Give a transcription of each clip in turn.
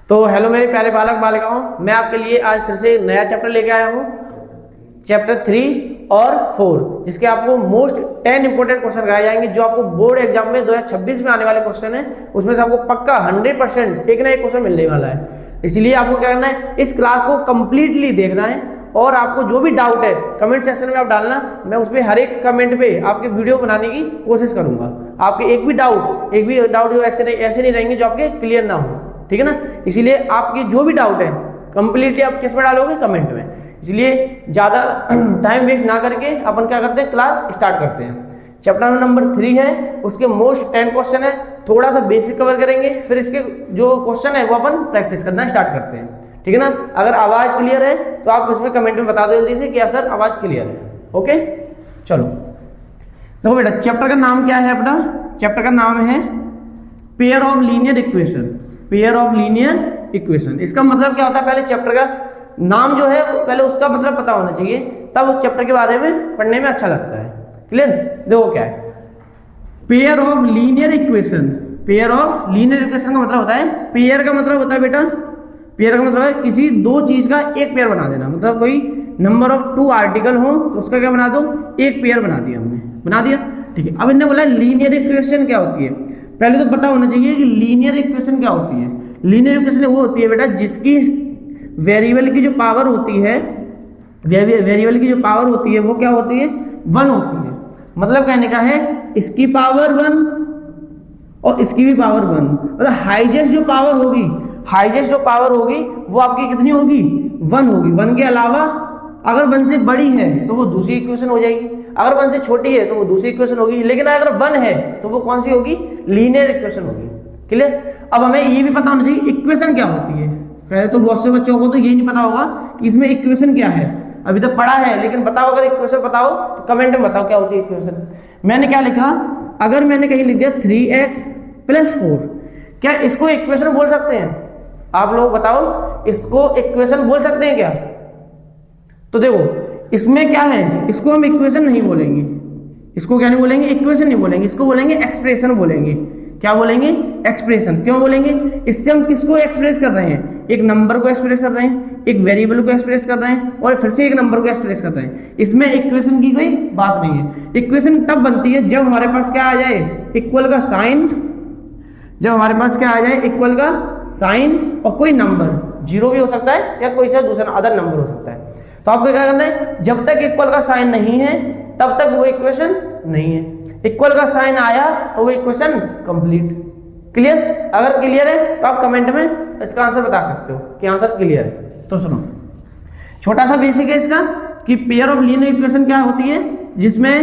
तो हेलो मेरे प्यारे बालक बालिकाओं, मैं आपके लिए आज फिर से नया चैप्टर लेके आया हूँ, चैप्टर 3 और 4, जिसके आपको मोस्ट 10 इंपोर्टेंट क्वेश्चन कराए जाएंगे जो आपको बोर्ड एग्जाम में 2026 में आने वाले क्वेश्चन है। उसमें से आपको पक्का 100% एक ना एक क्वेश्चन मिलने वाला है। इसलिए आपको क्या करना है, इस क्लास को कंप्लीटली देखना है और आपको जो भी डाउट है कमेंट सेक्शन में आप डालना। मैं उस पर हर एक कमेंट पे आपके वीडियो बनाने की कोशिश करूंगा। आपके एक भी डाउट जो ऐसे नहीं रहेंगे जो आपके क्लियर ना हो, ठीक है ना। इसीलिए आपके जो भी डाउट है कंप्लीटली आप किस में डालोगे, कमेंट में। इसलिए ज्यादा टाइम वेस्ट ना करके अपन क्या करते हैं, क्लास स्टार्ट करते हैं। चैप्टर नंबर 3 है, उसके मोस्ट 10 क्वेश्चन है। थोड़ा सा बेसिक कवर करेंगे, फिर इसके जो क्वेश्चन है वो अपन प्रैक्टिस करना स्टार्ट करते हैं, ठीक है ना। अगर आवाज क्लियर है तो आप उसमें कमेंट में बता दो जल्दी से कि सर आवाज क्लियर है। ओके, चलो देखो बेटा, चैप्टर का नाम क्या है अपना? चैप्टर का नाम है pair of linear equation. Pair of linear equation, इसका मतलब क्या होता है? पहले चैप्टर का नाम जो है पहले उसका मतलब पता होना चाहिए, तब उस चैप्टर के बारे में पढ़ने में अच्छा लगता है। क्लियर? देखो क्या है pair of linear equation. Pair of linear equation का मतलब होता है, पेयर का मतलब होता है बेटा, पेयर का मतलब है किसी दो चीज का एक पेयर बना देना। मतलब कोई नंबर ऑफ 2 आर्टिकल हो तो उसका क्या बना दो, एक पेयर बना दिया हमने, बना दिया, ठीक है। अब इन्होंने बोला लीनियर इक्वेशन क्या होती है। पहले तो पता होना चाहिए कि लीनियर इक्वेशन क्या होती है। लीनियर इक्वेशन वो होती है बेटा जिसकी वेरिएबल की जो पावर होती है, वेरिएबल की जो पावर होती है वो क्या होती है, 1 होती है। मतलब कहने का है इसकी पावर 1 और इसकी भी पावर 1। मतलब हाईएस्ट जो पावर होगी, हाईएस्ट जो पावर होगी वो आपकी कितनी होगी, 1 होगी। 1 के अलावा अगर 1 से बड़ी है तो वो दूसरी इक्वेशन हो जाएगी, अगर 1 से छोटी है तो वो दूसरी इक्वेशन होगी, लेकिन अगर 1 है तो वो कौन सी होगी, लीनियर इक्वेशन होगी। क्लियर? अब हमें ये भी पता होना चाहिए इक्वेशन क्या होती है। पहले तो बहुत से बच्चों को तो ये नहीं पता होगा कि इसमें इक्वेशन क्या है, अभी तक पढ़ा है, लेकिन बताओ अगर इक्वेशन बताओ तो कमेंट में बताओ क्या होती है इक्वेशन। मैंने क्या लिखा, अगर मैंने कहीं लिख दिया 3x + 4, क्या इसको इक्वेशन बोल सकते हैं? आप लोग बताओ, इसको इक्वेशन बोल सकते हैं क्या? तो देखो इसमें क्या है, इसको हम इक्वेशन नहीं बोलेंगे, इसको क्या नहीं बोलेंगे, इक्वेशन नहीं बोलेंगे, इसको बोलेंगे एक्सप्रेशन बोलेंगे। क्या बोलेंगे? एक्सप्रेशन। क्यों बोलेंगे? इससे हम किसको एक्सप्रेस कर रहे हैं, एक नंबर को एक्सप्रेस कर रहे हैं, एक वेरिएबल को एक्सप्रेस कर रहे हैं और फिर से एक नंबर को एक्सप्रेस कर रहे हैं। इसमें इक्वेशन की कोई बात नहीं है। इक्वेशन तब बनती है जब हमारे पास क्या आ जाए, इक्वल का साइन, जब हमारे पास क्या आ जाए, इक्वल का साइन और कोई नंबर, 0 भी हो सकता है या कोई सा दूसरा अदर नंबर हो सकता है। तो आपको क्या करना है, जब तक इक्वल का साइन नहीं है तब तक वो इक्वेशन नहीं है। इक्वल का साइन आया तो वो इक्वेशन कंप्लीट। क्लियर? अगर क्लियर है तो आप कमेंट में इसका आंसर बता सकते हो कि आंसर क्लियर है। तो सुनो, छोटा सा बेसिक है इसका कि पेयर ऑफ लीनियर इक्वेशन क्या होती है, जिसमें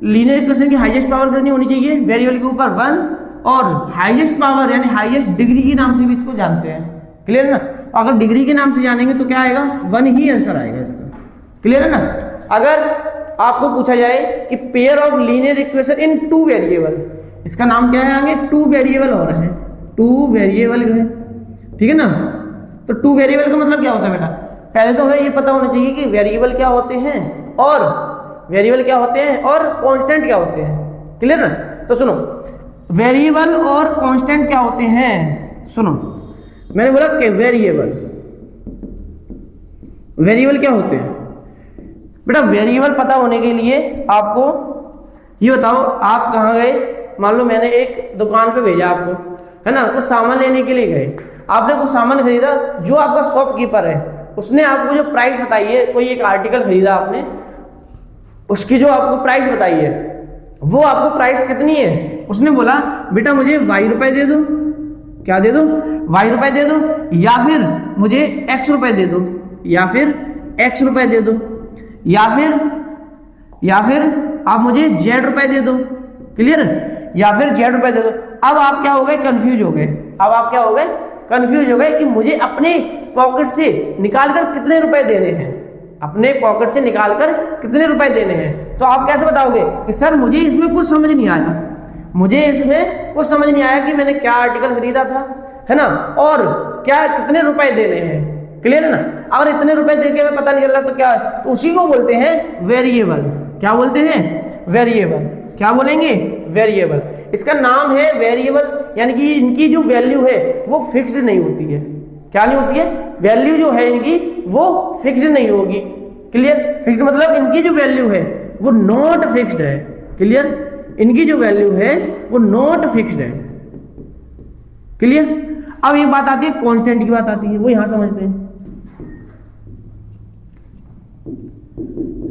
लीनियर इक्वेशन की हाईएस्ट पावर कितनी होनी चाहिए, वेरिएबल के ऊपर 1, और हाईएस्ट पावर यानी हाईएस्ट डिग्री के नाम से भी इसको जानते हैं। क्लियर है ना? अगर डिग्री के नाम से जानेंगे तो क्या आएगा, 1 ही आंसर आएगा इसका। क्लियर है ना? अगर आपको पूछा जाए कि pair of linear equation in 2 variable, इसका नाम क्या है आगे, 2 वेरिएबल हो रहे हैं, 2 वेरिएबल है, ठीक है ना। तो 2 वेरिएबल का मतलब क्या होता है बेटा? पहले तो हमें ये पता होना चाहिए कि वेरिएबल क्या होते हैं और वेरिएबल क्या होते हैं और कांस्टेंट क्या होते हैं। क्लियर ना? तो सुनो, वेरिएबल और कांस्टेंट क्या होते हैं। सुनो, मैंने बोला कि वेरिएबल क्या होते हैं बेटा। वेरिएबल पता होने के लिए आपको ये बताओ, आप कहाँ गए, मान लो मैंने एक दुकान पे भेजा आपको, है ना, कुछ सामान लेने के लिए गए, आपने कुछ सामान खरीदा, जो आपका शॉपकीपर है उसने आपको जो प्राइस बताई है, कोई एक आर्टिकल खरीदा आपने, उसकी जो आपको प्राइस बताई है वो आपको प्राइस कितनी है, उसने बोला बेटा मुझे y रुपए दे दो। क्या दे दो? y रुपए दे दो, या फिर मुझे x रुपए दे दो, या फिर x रुपए दे दो, या फिर आप मुझे z रुपए दे दो। क्लियर? या फिर z रुपए दे दो। अब आप क्या हो गए, कंफ्यूज हो गए। अब आप क्या हो गए, कंफ्यूज हो गए कि मुझे अपने पॉकेट से निकालकर कितने रुपए देने हैं, अपने पॉकेट से निकालकर कितने रुपए देने हैं। तो आप कैसे बताओगे कि सर मुझे इसमें कुछ समझ नहीं आया, मुझे इसमें कुछ समझ नहीं आया कि मैंने क्या आर्टिकल खरीदा था, है ना, और क्या कितने रुपए देने हैं। क्लियर है ना? अगर इतने रुपए देके हमें पता नहीं चल रहा तो क्या, तो उसी को बोलते हैं वेरिएबल। क्या बोलते हैं? वेरिएबल। क्या बोलेंगे? वेरिएबल। इसका नाम है वेरिएबल, यानी कि इनकी जो वैल्यू है वो फिक्स्ड नहीं होती है। क्या नहीं होती है, वैल्यू जो है इनकी वो फिक्स्ड नहीं होगी। क्लियर, फिक्स्ड मतलब इनकी जो वैल्यू है वो नॉट फिक्स्ड है। क्लियर, इनकी जो वैल्यू है वो नॉट फिक्स्ड है। क्लियर, अब एक बात आती है कांस्टेंट की बात आती है, वो यहां समझते हैं।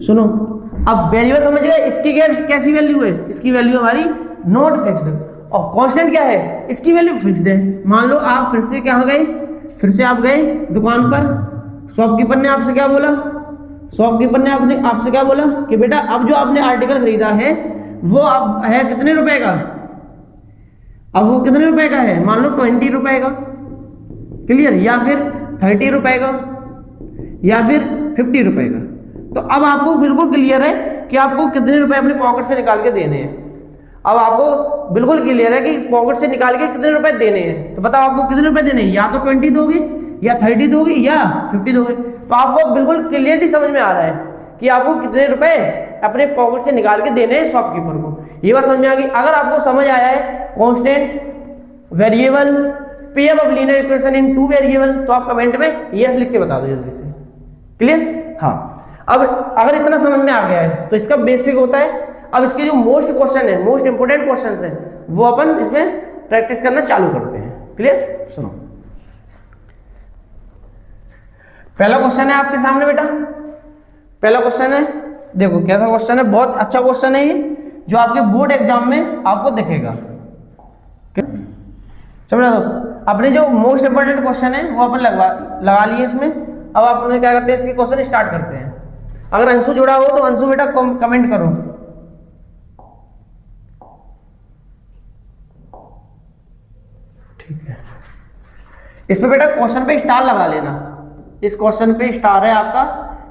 सुनो, अब वेरिएबल समझ गए, इसकी कैसी वैल्यू है, इसकी वैल्यू हमारी नॉट फिक्स्ड, और कांस्टेंट क्या है, इसकी वैल्यू फिक्स्ड है। मान लो आप फिर से क्या हो गए, फिर से आप गए दुकान पर, शॉपकीपर ने आपसे क्या बोला, शॉपकीपर ने आपसे क्या बोला कि बेटा अब जो आपने आर्टिकल खरीदा है वो अब है कितने रुपए का, अब वो कितने रुपए का है, मान लो 20 रुपए का। क्लियर, या फिर 30 रुपए का, या फिर 50 रुपए का। तो अब आपको बिल्कुल क्लियर है कि आपको कितने रुपए अपने पॉकेट से निकाल के देने हैं। अब आपको बिल्कुल क्लियर है कि पॉकेट से निकाल के कितने रुपए देने हैं। तो बताओ आपको कितने रुपए देने हैं, या तो 20 दोगे, या 30 दोगे, या 50 दोगे। तो आपको बिल्कुल क्लियरली समझ में आ रहा है कि आपको कितने रुपए अपने पॉकेट से निकाल के देने हैं शॉपकीपर को। ये बात समझ में आ गई। अगर आपको समझ आया है constant, variable, pair of linear equation in two variable, तो आप कमेंट में यस लिख के बता दो जल्दी से। क्लियर, हाँ। अब अगर इतना समझ में आ गया है तो इसका बेसिक होता है। अब इसके जो मोस्ट क्वेश्चन है, मोस्ट इंपोर्टेंट क्वेश्चन है, वो अपन इसमें प्रैक्टिस करना चालू करते हैं। क्लियर, सुनो, पहला क्वेश्चन है आपके सामने बेटा। पहला क्वेश्चन है, देखो कैसा क्वेश्चन है, बहुत अच्छा क्वेश्चन है ये, जो आपके बोर्ड एग्जाम में आपको दिखेगा। समझ दो, अपने जो मोस्ट इंपोर्टेंट क्वेश्चन है वो अपन लगा लिए इसमें। अब अपन क्या करते हैं, इसके क्वेश्चन स्टार्ट करते हैं। अगर अंशु जुड़ा हो तो अंशु बेटा कमेंट करो। ठीक है, इस पे बेटा क्वेश्चन पे स्टार लगा लेना। इस क्वेश्चन पे स्टार है आपका,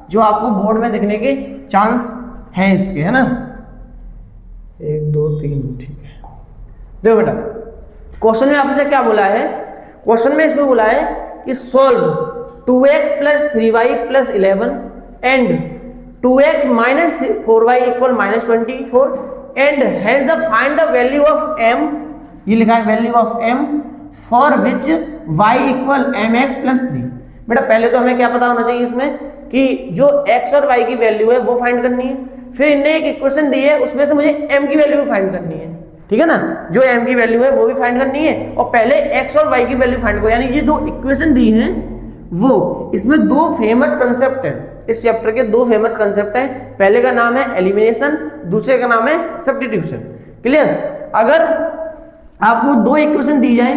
जो आपको बोर्ड में दिखने के चांस है इसके, है ना। 1 2 3, ठीक है। देखो बेटा, क्वेश्चन में आपसे क्या बोला है, क्वेश्चन में इसमें बोला है कि solve 2x + 3y + 11 and 2x - 4y = -24 and has the find the value of m, ये लिखा है value of m for which y = mx + 3। बेटा पहले तो हमें क्या पता होना चाहिए इसमें कि जो x और y की वैल्यू है वो फाइंड करनी है। फिर इनने एक इक्वेशन दी है, उसमें से मुझे m की वैल्यू भी फाइंड करनी है। ठीक है ना, जो m की वैल्यू है वो भी फाइंड करनी है, और पहले x और y की वैल्यू फाइंड करो। यानी ये दो इक्वेशन दी हैं, वो इसमें दो फेमस कंसेप्ट है, इस चैप्टर के दो फेमस कंसेप्ट है। पहले का नाम है एलिमिनेशन, दूसरे का नाम है सब्स्टिट्यूशन। क्लियर, अगर आपको दो इक्वेशन दी जाए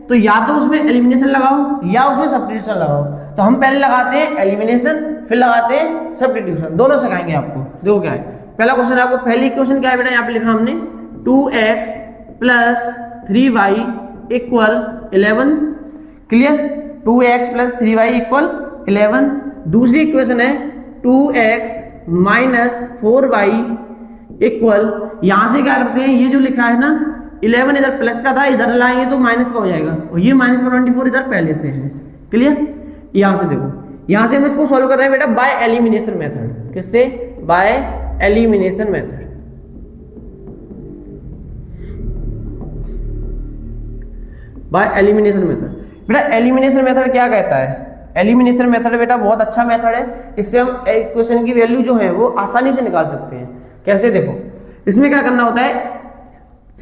तो या तो उसमें एलिमिनेशन लगाओ या उसमें सब्स्टिट्यूशन लगाओ। तो हम पहले लगाते हैं एलिमिनेशन, फिर लगाते हैं सब्स्टिट्यूशन, दोनों सिखाएंगे आपको। देखो क्या है पहला क्वेश्चन, आपको पहली इक्वेशन क्या है बेटा, यहाँ पे लिखा हमने 2x + 3y = 11। Clear, 2x + 3y = 11। दूसरी इक्वेशन है 2x - 4y = यहां से क्या करते हैं, ये जो लिखा है ना 11 इधर प्लस का था, इधर लाएंगे तो माइनस का हो जाएगा, और ये -24 इधर पहले से है। क्लियर, यहां से देखो, यहां से हम इसको सॉल्व कर रहे हैं बेटा बाय एलिमिनेशन मेथड। किससे, by elimination method. By elimination method. बेटा एलिमिनेशन मेथड क्या कहता है, एलिमिनेशन मेथड बेटा बहुत अच्छा मेथड है, इससे हम इक्वेशन की वैल्यू जो है वो आसानी से निकाल सकते हैं। कैसे, देखो इसमें क्या करना होता है,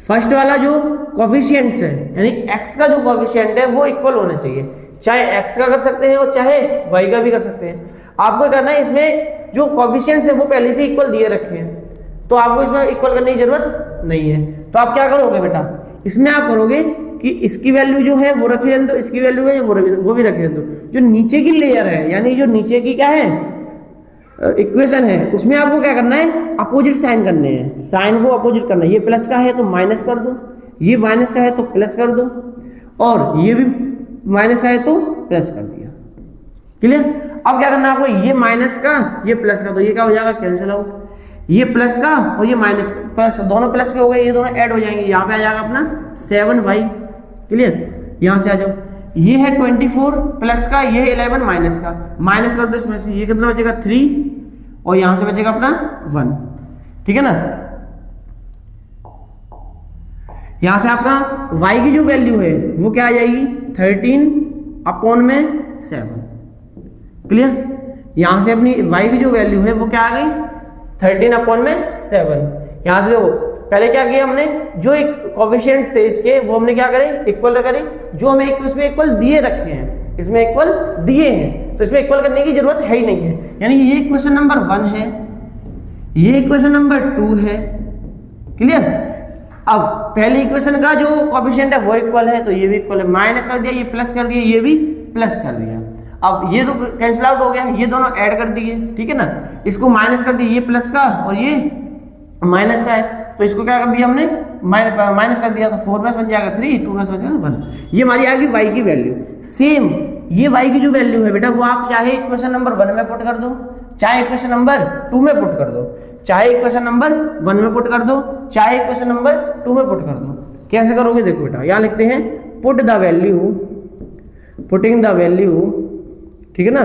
फर्स्ट वाला जो कोफिशिएंट्स है यानी x का जो कोफिशिएंट है वो इक्वल होना चाहिए, चाहे x का कर सकते हैं और चाहे y का भी कर सकते हैं। आपको करना है इसमें जो कोफिशिएंट्स है वो पहले से इक्वल दिए रखे हैं, तो आपको इसमें इक्वल करने की जरूरत नहीं है। तो आप क्या करोगे बेटा, इसमें आप करोगे कि इसकी वैल्यू जो है वो रखी रहने दो, इसकी वैल्यू है वो भी रखी रहने दो। जो नीचे की लेयर है यानी जो नीचे की क्या है इक्वेशन है, उसमें आपको क्या करना है, अपोजिट साइन करने हैं, साइन को अपोजिट करना है। ये प्लस का है तो माइनस कर दो, ये माइनस का है तो प्लस कर दो, और ये भी माइनस का है तो प्लस कर दिया। क्लियर, अब क्या करना है आपको, ये माइनस का ये प्लस का, तो ये क्या हो जाएगा, कैंसिल आउट। ये प्लस का और ये माइनस का, प्लस दोनों प्लस के हो गए, ये दोनों ऐड हो जाएंगे, यहाँ पे आ जाएगा अपना 7y। क्लियर, यहाँ से आ जाओ, ये है 24 प्लस का, ये है 11 माइनस का, माइनस कर दो इसमें से, ये कितना बचेगा 3, और यहां से बचेगा अपना 1। ठीक है ना, यहां से आपका y की जो वैल्यू है वो क्या आ जाएगी 13 अपॉन में 7। क्लियर? यहां से अपनी y की जो वैल्यू है वो क्या आ गई 13/7। यहां से देखो पहले क्या किया हमने, जो एक कोएफिशिएंट्स थे इसके वो हमने क्या करे इक्वल करे, जो हमें इसमें इक्वल दिए रखे हैं, इसमें इक्वल दिए हैं तो इसमें इक्वल करने की जरूरत है ही नहीं है। यानी ये इक्वेशन नंबर 1 है, ये इक्वेशन नंबर 2 है। क्लियर? अब पहली इक्वेशन का जो कोएफिशिएंट है वो इक्वल है तो ये भी इक्वल है, माइनस कर दिया, ये प्लस कर दिया, ये भी प्लस कर दिया। अब ये तो कैंसिल आउट हो गया, ये दोनों ऐड कर दिए, ठीक है ना, इसको माइनस कर दिया, ये प्लस का और ये माइनस का है तो इसको क्या कर दिया हमने माइनस कर दिया तो 4 में बन जाएगा 3, 2 में बन जाएगा 1। ये हमारी आ गई y की वैल्यू। सेम ये y की जो वैल्यू है बेटा वो आप चाहे इक्वेशन नंबर 1 में पुट कर दो, चाहे इक्वेशन नंबर 2 में पुट कर दो, चाहे इक्वेशन नंबर 1 में पुट कर दो, चाहे इक्वेशन नंबर 2 में पुट कर दो। कैसे करोगे देखो बेटा, यहां लिखते हैं put the value, putting the value, ठीक है ना,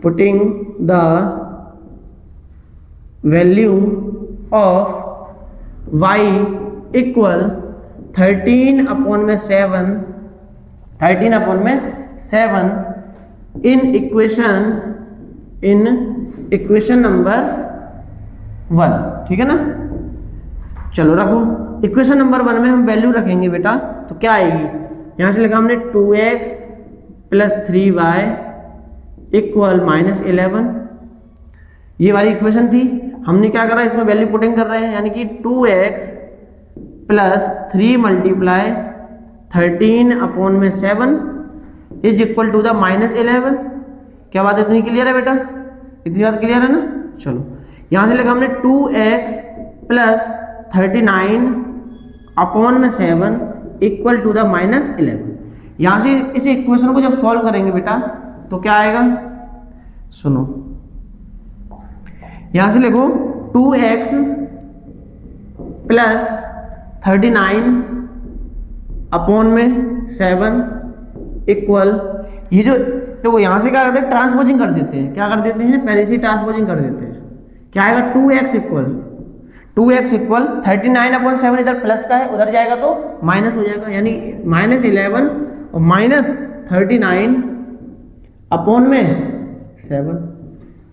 putting the value of y equal 13/7 in equation number 1, ठीक है ना। चलो रखो, इक्वेशन नंबर 1 में हम वैल्यू रखेंगे बेटा तो क्या आएगी, यहां से लिखा हमने 2x + 3y इक्वल -11। ये वाली इक्वेशन थी, हमने क्या करा इसमें वैल्यू पुटिंग कर रहे हैं, यानी कि 2x + 3 × 13/7 is equal to the -11। क्या बात इतनी क्लियर है बेटा, इतनी बात क्लियर है ना। चलो यहां से लिखा हमने 2x + 39/7 इक्वल टू द -11। यहां से इस इक्वेशन को जब सॉल्व करेंगे बेटा तो क्या आएगा, सुनो, यहां से लिखो 2x + 39/7 इक्वल, ये जो तो यहां से क्या करते हैं ट्रांसपोजिंग कर देते हैं, क्या कर देते हैं पहले से ट्रांसपोजिंग कर देते हैं। क्या आएगा 2x इक्वल 39/7, इधर प्लस का है उधर जाएगा तो माइनस हो जाएगा, यानी -11 और -39/7।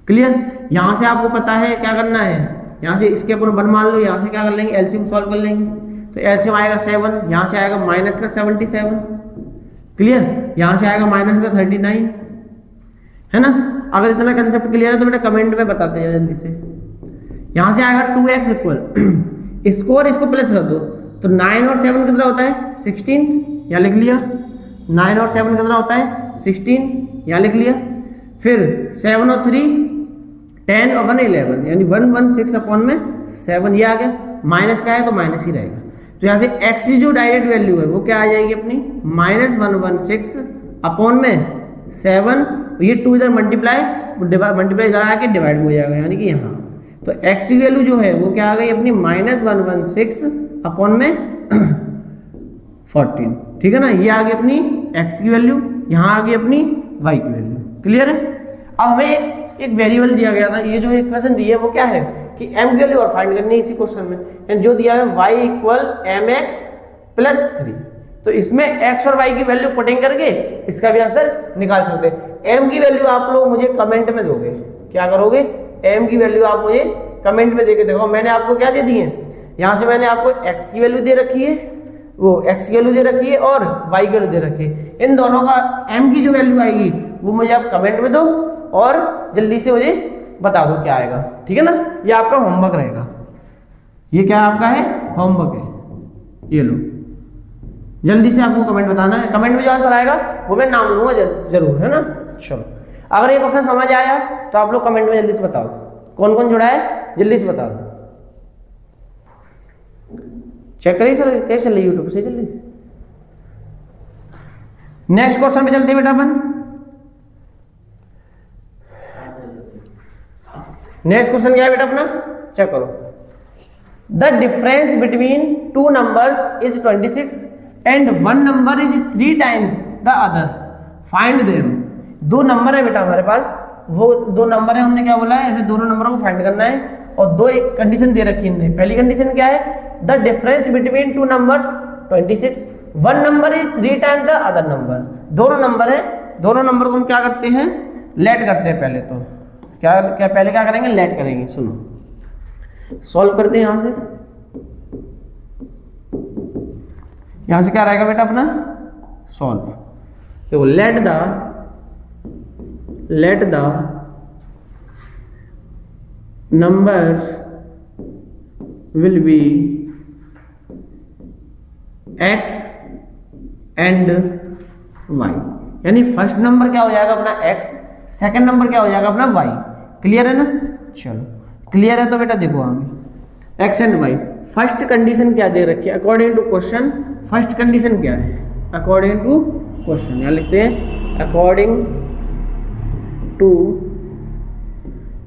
क्लियर? यहां से आपको पता है क्या करना है, यहां से इसके अपन 1 मान लो, यहां से क्या कर लेंगे एलसीएम सॉल्व कर लेंगे तो एलसीएम आएगा 7, यहां से आएगा -77। क्लियर? यहां से आएगा -39, है ना। अगर इतना कंसेप्ट क्लियर है तो बेटा कमेंट में बताते हैं जल्दी से। यहां से आएगा 2x इक्वल, इसको और इसको प्लस कर दो तो 9 और 7 कितना होता है 16, यहां लिख लिया। 9 और 7 कितना होता है 16, यहां लिख लिया। फिर 7 और 3 10 और 1 11, यानी 116/7 ये आ गया, माइनस का है तो माइनस ही रहेगा। तो यहाँ से x की जो डायरेक्ट वैल्यू है वो क्या आ जाएगी अपनी -116/7, ये 2 इधर मल्टीप्लाई इधर आके डिवाइड हो जाएगा, यानी कि यहाँ तो x की वैल्यू जो है वो क्या आ गई अपनी -116/14, ठीक है ना। ये आ गई अपनी x की वैल्यू, यहाँ आ गई अपनी y की वैल्यू। क्लियर है? अब हमें एक वेरिएबल दिया गया था, ये जो इक्वेशन दी है वो क्या है कि m की वैल्यू और फाइंड करनी है इसी क्वेश्चन में, यानी जो दिया है y = mx + 3, तो इसमें x और y की वैल्यू पुटिंग करके इसका भी आंसर निकाल सकते हैं। m की वैल्यू आप लोग मुझे कमेंट में दोगे, क्या करोगे m की वैल्यू आप मुझे कमेंट में देके देखो। मैंने आपको क्या दे दी है, यहाँ से मैंने आपको x की वैल्यू दे रखी है, वो x की वैल्यू दे रखी है और y की वैल्यू दे रखी है। इन दोनों का m की जो वैल्यू आएगी वो मुझे आप कमेंट में दो और जल्दी से मुझे बता दो क्या आएगा, ठीक है ना। ये आपका होमवर्क रहेगा, ये क्या आपका है होमवर्क है, ये लो जल्दी से आपको कमेंट बताना है। कमेंट में जो आंसर आएगा वो मैं नाम लूंगा जरूर, है ना। चलो अगर ये क्वेश्चन समझ आया तो आप लोग कमेंट में जल्दी से बताओ कौन कौन जुड़ा है, जल्दी से बताओ। चेक करिए सर कैसे चल रही यूट्यूब से, जल्दी। नेक्स्ट क्वेश्चन पे चलते बेटा अपन। नेक्स्ट क्वेश्चन क्या है बेटा अपना, चेक करो। The difference between 2 numbers is 26 and 1 number is 3 times the other, find them. 2 number है बेटा हमारे पास, वो 2 नंबर है, हमने क्या बोला है हमें दोनों नंबरों को फाइंड करना है और 2 एक कंडीशन दे रखी है। पहली कंडीशन क्या है, the difference between 2 numbers 26, 1 number is 3 times the other number. दोनों नंबर है दोनों नंबर को हम क्या करते हैं, लेट करते हैं पहले। तो पहले क्या करेंगे, लेट करेंगे। सुनो, सॉल्व करते हैं यहां से। यहां से क्या रहेगा बेटा अपना, सॉल्व। तो let the numbers will be x and y, यानी फर्स्ट नंबर क्या हो जाएगा अपना x, सेकंड नंबर क्या हो जाएगा अपना y। क्लियर है ना? चलो क्लियर है तो बेटा देखो आगे, x and y। First condition क्या दे रखी है according to question, first condition क्या है अकॉर्डिंग टू क्वेश्चन, यहां लिखते हैं according to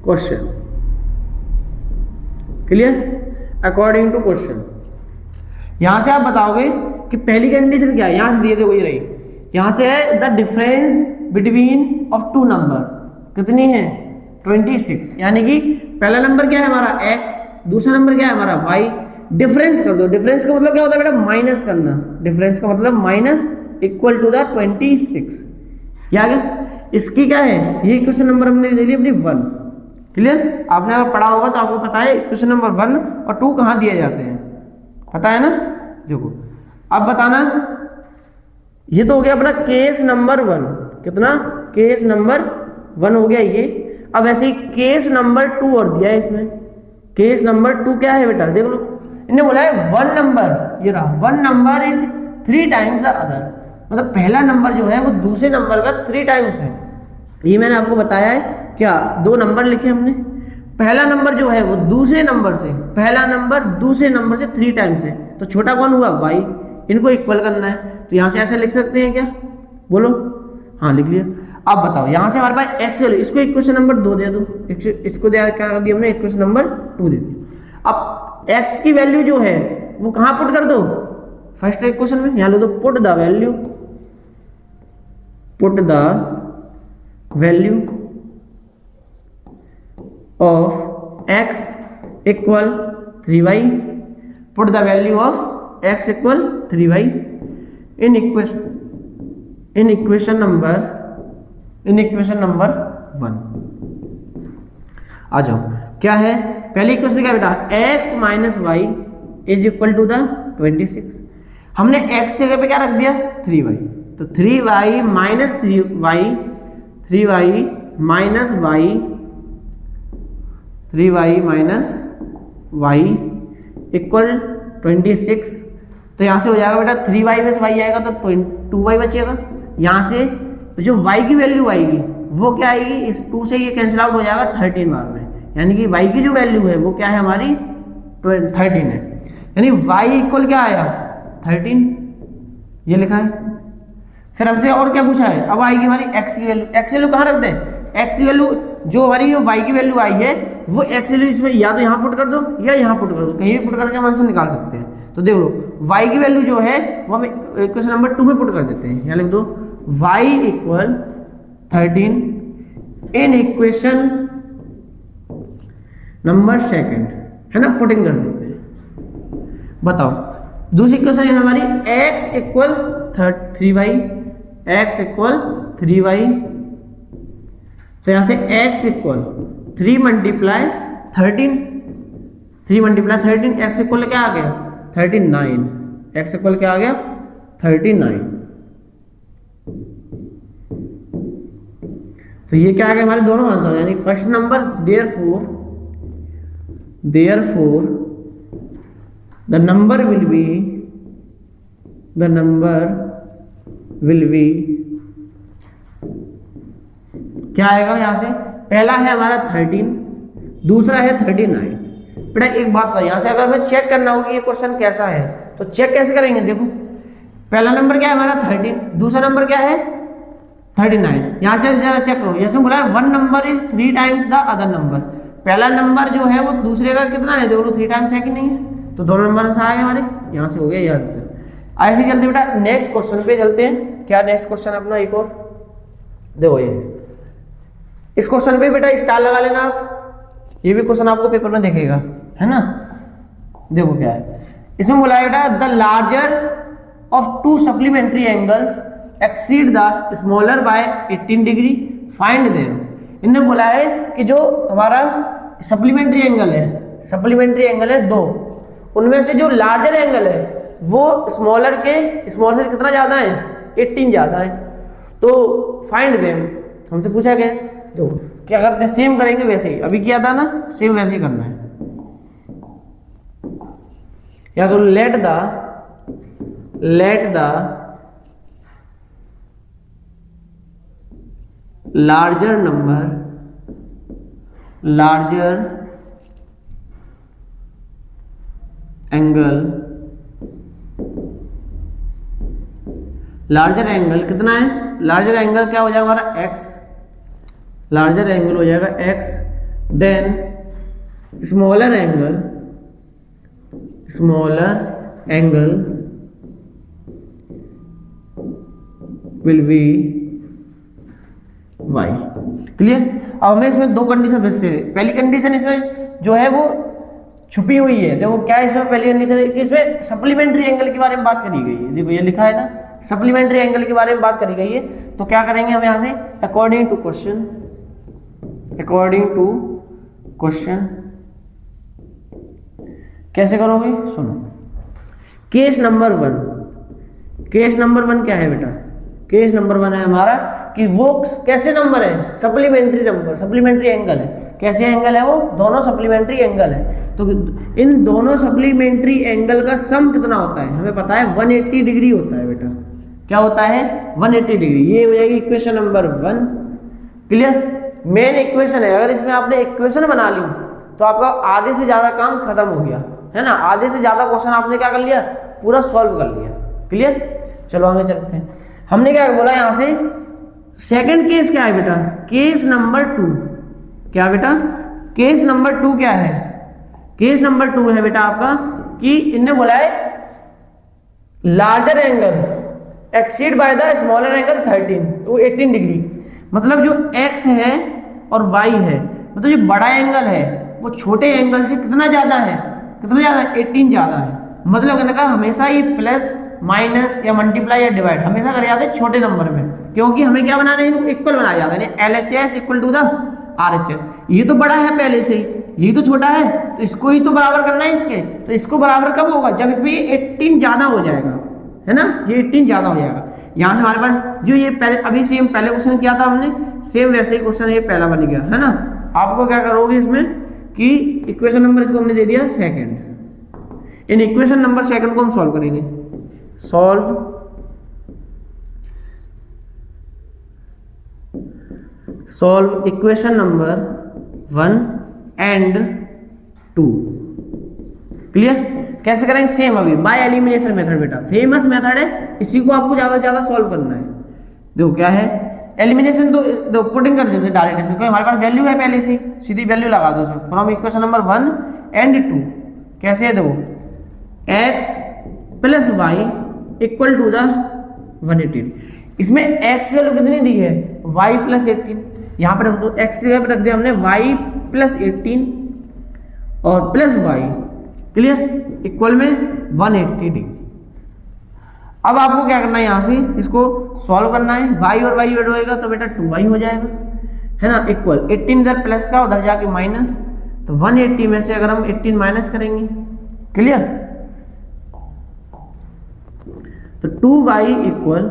question. Clear? According to question. यहां से आप बताओगे कि पहली कंडीशन क्या है, यहां से दिए थे वही रही। यहां से है the difference between of two number कितनी है 26, यानी कि पहला नंबर क्या है हमारा x, दूसरा नंबर क्या है हमारा y। डिफरेंस कर दो, डिफरेंस का मतलब क्या होता है बेटा, माइनस करना। डिफरेंस का मतलब माइनस इक्वल टू द 26। क्या गया, इसकी क्या है, ये क्वेश्चन नंबर हमने ले लिया अपनी 1। क्लियर? आपने अगर पढ़ा होगा तो आपको पता है क्वेश्चन नंबर 1 और 2 कहां दिए जाते हैं, पता है ना? देखो अब बताना, ये तो हो गया अपना केस नंबर 1। कितना, केस नंबर 1 हो गया ये। अब ऐसे ही केस नंबर 2 और दिया है इसमें। केस नंबर 2 क्या है बेटा, देख लो, इन्हें बोला है वन नंबर, ये रहा, one number is 3 times the other, मतलब पहला नंबर जो है वो दूसरे नंबर का 3 टाइम्स है। ये मैंने आपको बताया है, क्या 2 नंबर लिखे हमने, पहला नंबर जो है वो दूसरे नंबर से, पहला नंबर दूसरे नंबर से 3 टाइम्स है, तो छोटा कौन हुआ y, इनको इक्वल करना है। तो यहां से ऐसे लिख सकते हैं क्या, बोलो? हाँ लिख लिया। अब बताओ यहां से हमारे पास x है, इसको इक्वेशन नंबर 2 दे दो, इसको क्या कर दिया हमने, इक्वेशन नंबर 2 दे दिया। अब x की वैल्यू जो है वो कहां पुट कर दो, फर्स्ट इक्वेशन में, यहां लो दो put the value, put the value of x equal 3y, put the value of x equal 3y in equation number 1। आ जाओ, क्या है पहली इक्वेशन, क्या बेटा, x minus y is equal to the 26। हमने x जगह पे क्या रख दिया 3y, तो 3y minus 3y, 3y minus y, 3y minus y equal 26। तो यहां से हो जाएगा बेटा 3y में से y आएगा तो 2y बचेगा। यहां से जो y की वैल्यू आएगी वो क्या आएगी, इस 2 से ये कैंसिल आउट हो जाएगा 13 बार में, यानी कि y की जो वैल्यू है वो क्या है हमारी 13 है, यानी y इक्वल क्या आया 13, ये लिखा है। फिर हमसे और क्या पूछा है, अब आएगी हमारी x की वैल्यू। x की वैल्यू कहां रखते हैं, x की वैल्यू जो हमारी y की वैल्यू आई है वो x वैल्यू इसमें या तो यहाँ पुट कर दो या यहाँ पुट कर दो, कहीं भी पुट करके हम आंसर निकाल सकते हैं। तो देख लो y की वैल्यू जो है वो हम इक्वेशन नंबर 2 में पुट कर देते हैं, यहाँ लिख दो y equal 13 in equation number 2, है ना, पुटिंग कर देते हैं। बताओ दूसरी इक्वेशन है हमारी x equal 3y, x equal 3y, तो यहां से x equal 3 multiply 13, 3 multiply 13, x equal क्या आ गया 39, x इक्वल क्या आ गया 39। तो ये क्या आ गया हमारे दोनों आंसर, यानी first number therefore the number will be क्या आएगा, यहां से पहला है हमारा 13, दूसरा है 39। बेटा एक बात है, यहां से अगर हमें चेक करना होगा ये क्वेश्चन कैसा है तो चेक कैसे करेंगे, देखो पहला नंबर क्या है हमारा 13, दूसरा नंबर क्या है 39। यहां से जरा चेक करो, जैसे बोला है one number is 3 times the other number, पहला नंबर जो है वो दूसरे का कितना है, देखो 3 टाइम्स है कि नहीं है, तो दोनों नंबर आंसर आ गए हमारे, यहां से हो गया याद से। ऐसे चलते बेटा नेक्स्ट क्वेश्चन पे चलते हैं। क्या नेक्स्ट क्वेश्चन अपना एक और देखो, ये इस क्वेश्चन पे बेटा स्टार लगा लेना आप, ये भी क्वेश्चन आपको पेपर में देखेगा, है ना। देखो क्या है इसमें बोला है बेटा, the larger of 2 supplementary angles exceed the smaller by 18 degree, find them. इन्होंने बोला है कि जो हमारा सप्लीमेंट्री एंगल है दो, उनमें से जो लार्जर एंगल है वो स्मॉल से कितना ज्यादा है, 18 ज्यादा है। तो फाइंड देम हमसे पूछा गया, तो क्या करते हैं, सेम करेंगे वैसे ही अभी किया था ना, सेम वैसे ही करना है। या तो लेट द larger एंगल कितना है, लार्जर एंगल क्या हो जाएगा हमारा x, लार्जर एंगल हो जाएगा x, then smaller angle will be y। Clear. अब हमें इसमें दो कंडीशन फिर से, पहली कंडीशन इसमें जो है वो छुपी हुई है, देखो क्या है इसमें पहली कंडीशन है कि इसमें सप्लीमेंट्री एंगल के बारे में बात करी गई है, देखो ये लिखा है ना, सप्लीमेंट्री एंगल के बारे में बात करी गई है। तो क्या करेंगे हम यहां से, अकॉर्डिंग टू क्वेश्चन कैसे करोगे, सुनो। केस नंबर वन क्या है बेटा, केस नंबर 1 है हमारा कि वो कैसे नंबर है, सप्लीमेंट्री एंगल है। कैसे एंगल है वो, दोनों सप्लीमेंट्री एंगल है। तो इन दोनों सप्लीमेंट्री एंगल का सम कितना होता है, हमें पता है 180 डिग्री होता है बेटा। क्या होता है, 180 डिग्री। ये हो जाएगी equation number 1। Clear. Main equation है, अगर इसमें आपने इक्वेशन बना ली तो आपका आधे से ज्यादा काम खत्म हो गया है ना, आधे से ज्यादा क्वेश्चन आपने क्या कर लिया, पूरा सॉल्व कर लिया। क्लियर। चलो आगे चलते हैं। हमने क्या बोला यहां से, सेकंड केस क्या है बेटा, केस नंबर 2। क्या बेटा, केस नंबर 2 क्या है, केस नंबर 2 है बेटा आपका कि इन्हें बोला है larger angle exceed by the smaller angle 18 degree. मतलब जो x है और y है, मतलब जो बड़ा एंगल है वो छोटे एंगल से कितना ज्यादा है, 18 ज्यादा है। मतलब कहने का हमेशा ये प्लस माइनस या मल्टीप्लाई या डिवाइड हमेशा करे जाते हैं छोटे नंबर में, क्योंकि हमें क्या बनाना है, इक्वल बनाया जाता है, LHS equal to the RHS। ये तो बड़ा है पहले से ही, ये तो छोटा है, तो इसको ही तो बराबर करना है इसके। तो इसको बराबर कब होगा, जब इसमें ये 18 ज्यादा हो जाएगा, है ना, ये 18 ज्यादा हो जाएगा। यहां से हमारे पास जो ये पहले अभी सेम पहले क्वेश्चन किया था हमने, सेम वैसे ही क्वेश्चन ये पहला बन गया, है ना। आपको क्या करोगे इसमें कि इक्वेशन नंबर इसको हमने दे दिया second, in equation number second को हम सॉल्व करेंगे। Solve equation number 1 and 2। Clear. कैसे करेंगे, सेम अभी बाय एलिमिनेशन मेथड बेटा, फेमस मेथड है, इसी को आपको ज्यादा से ज्यादा सॉल्व करना है। देखो क्या है, एलिमिनेशन तो पुटिंग कर देते डायरेक्ट इसमें, क्योंकि हमारे पास वैल्यू है पहले से, सीधी वैल्यू लगा दो उसमें फ्रॉम इक्वेशन नंबर 1 एंड 2। कैसे है, देखो x plus y equal to the 180। इसमें x वैल्यू कितनी दी है, y प्लस 18, यहाँ पर रख दो, x की जगह पर रख दिया हमने y प्लस 18 और प्लस y। क्लियर। इक्वल में 180 डिग्री। अब आपको क्या करना है, यहां से इसको सॉल्व करना है, y और y ऐड होएगा तो बेटा 2y हो जाएगा, है ना। इक्वल 18 इधर प्लस का उधर जाके माइनस, तो 180 में से अगर हम 18 माइनस करेंगे, क्लियर, तो 2y इक्वल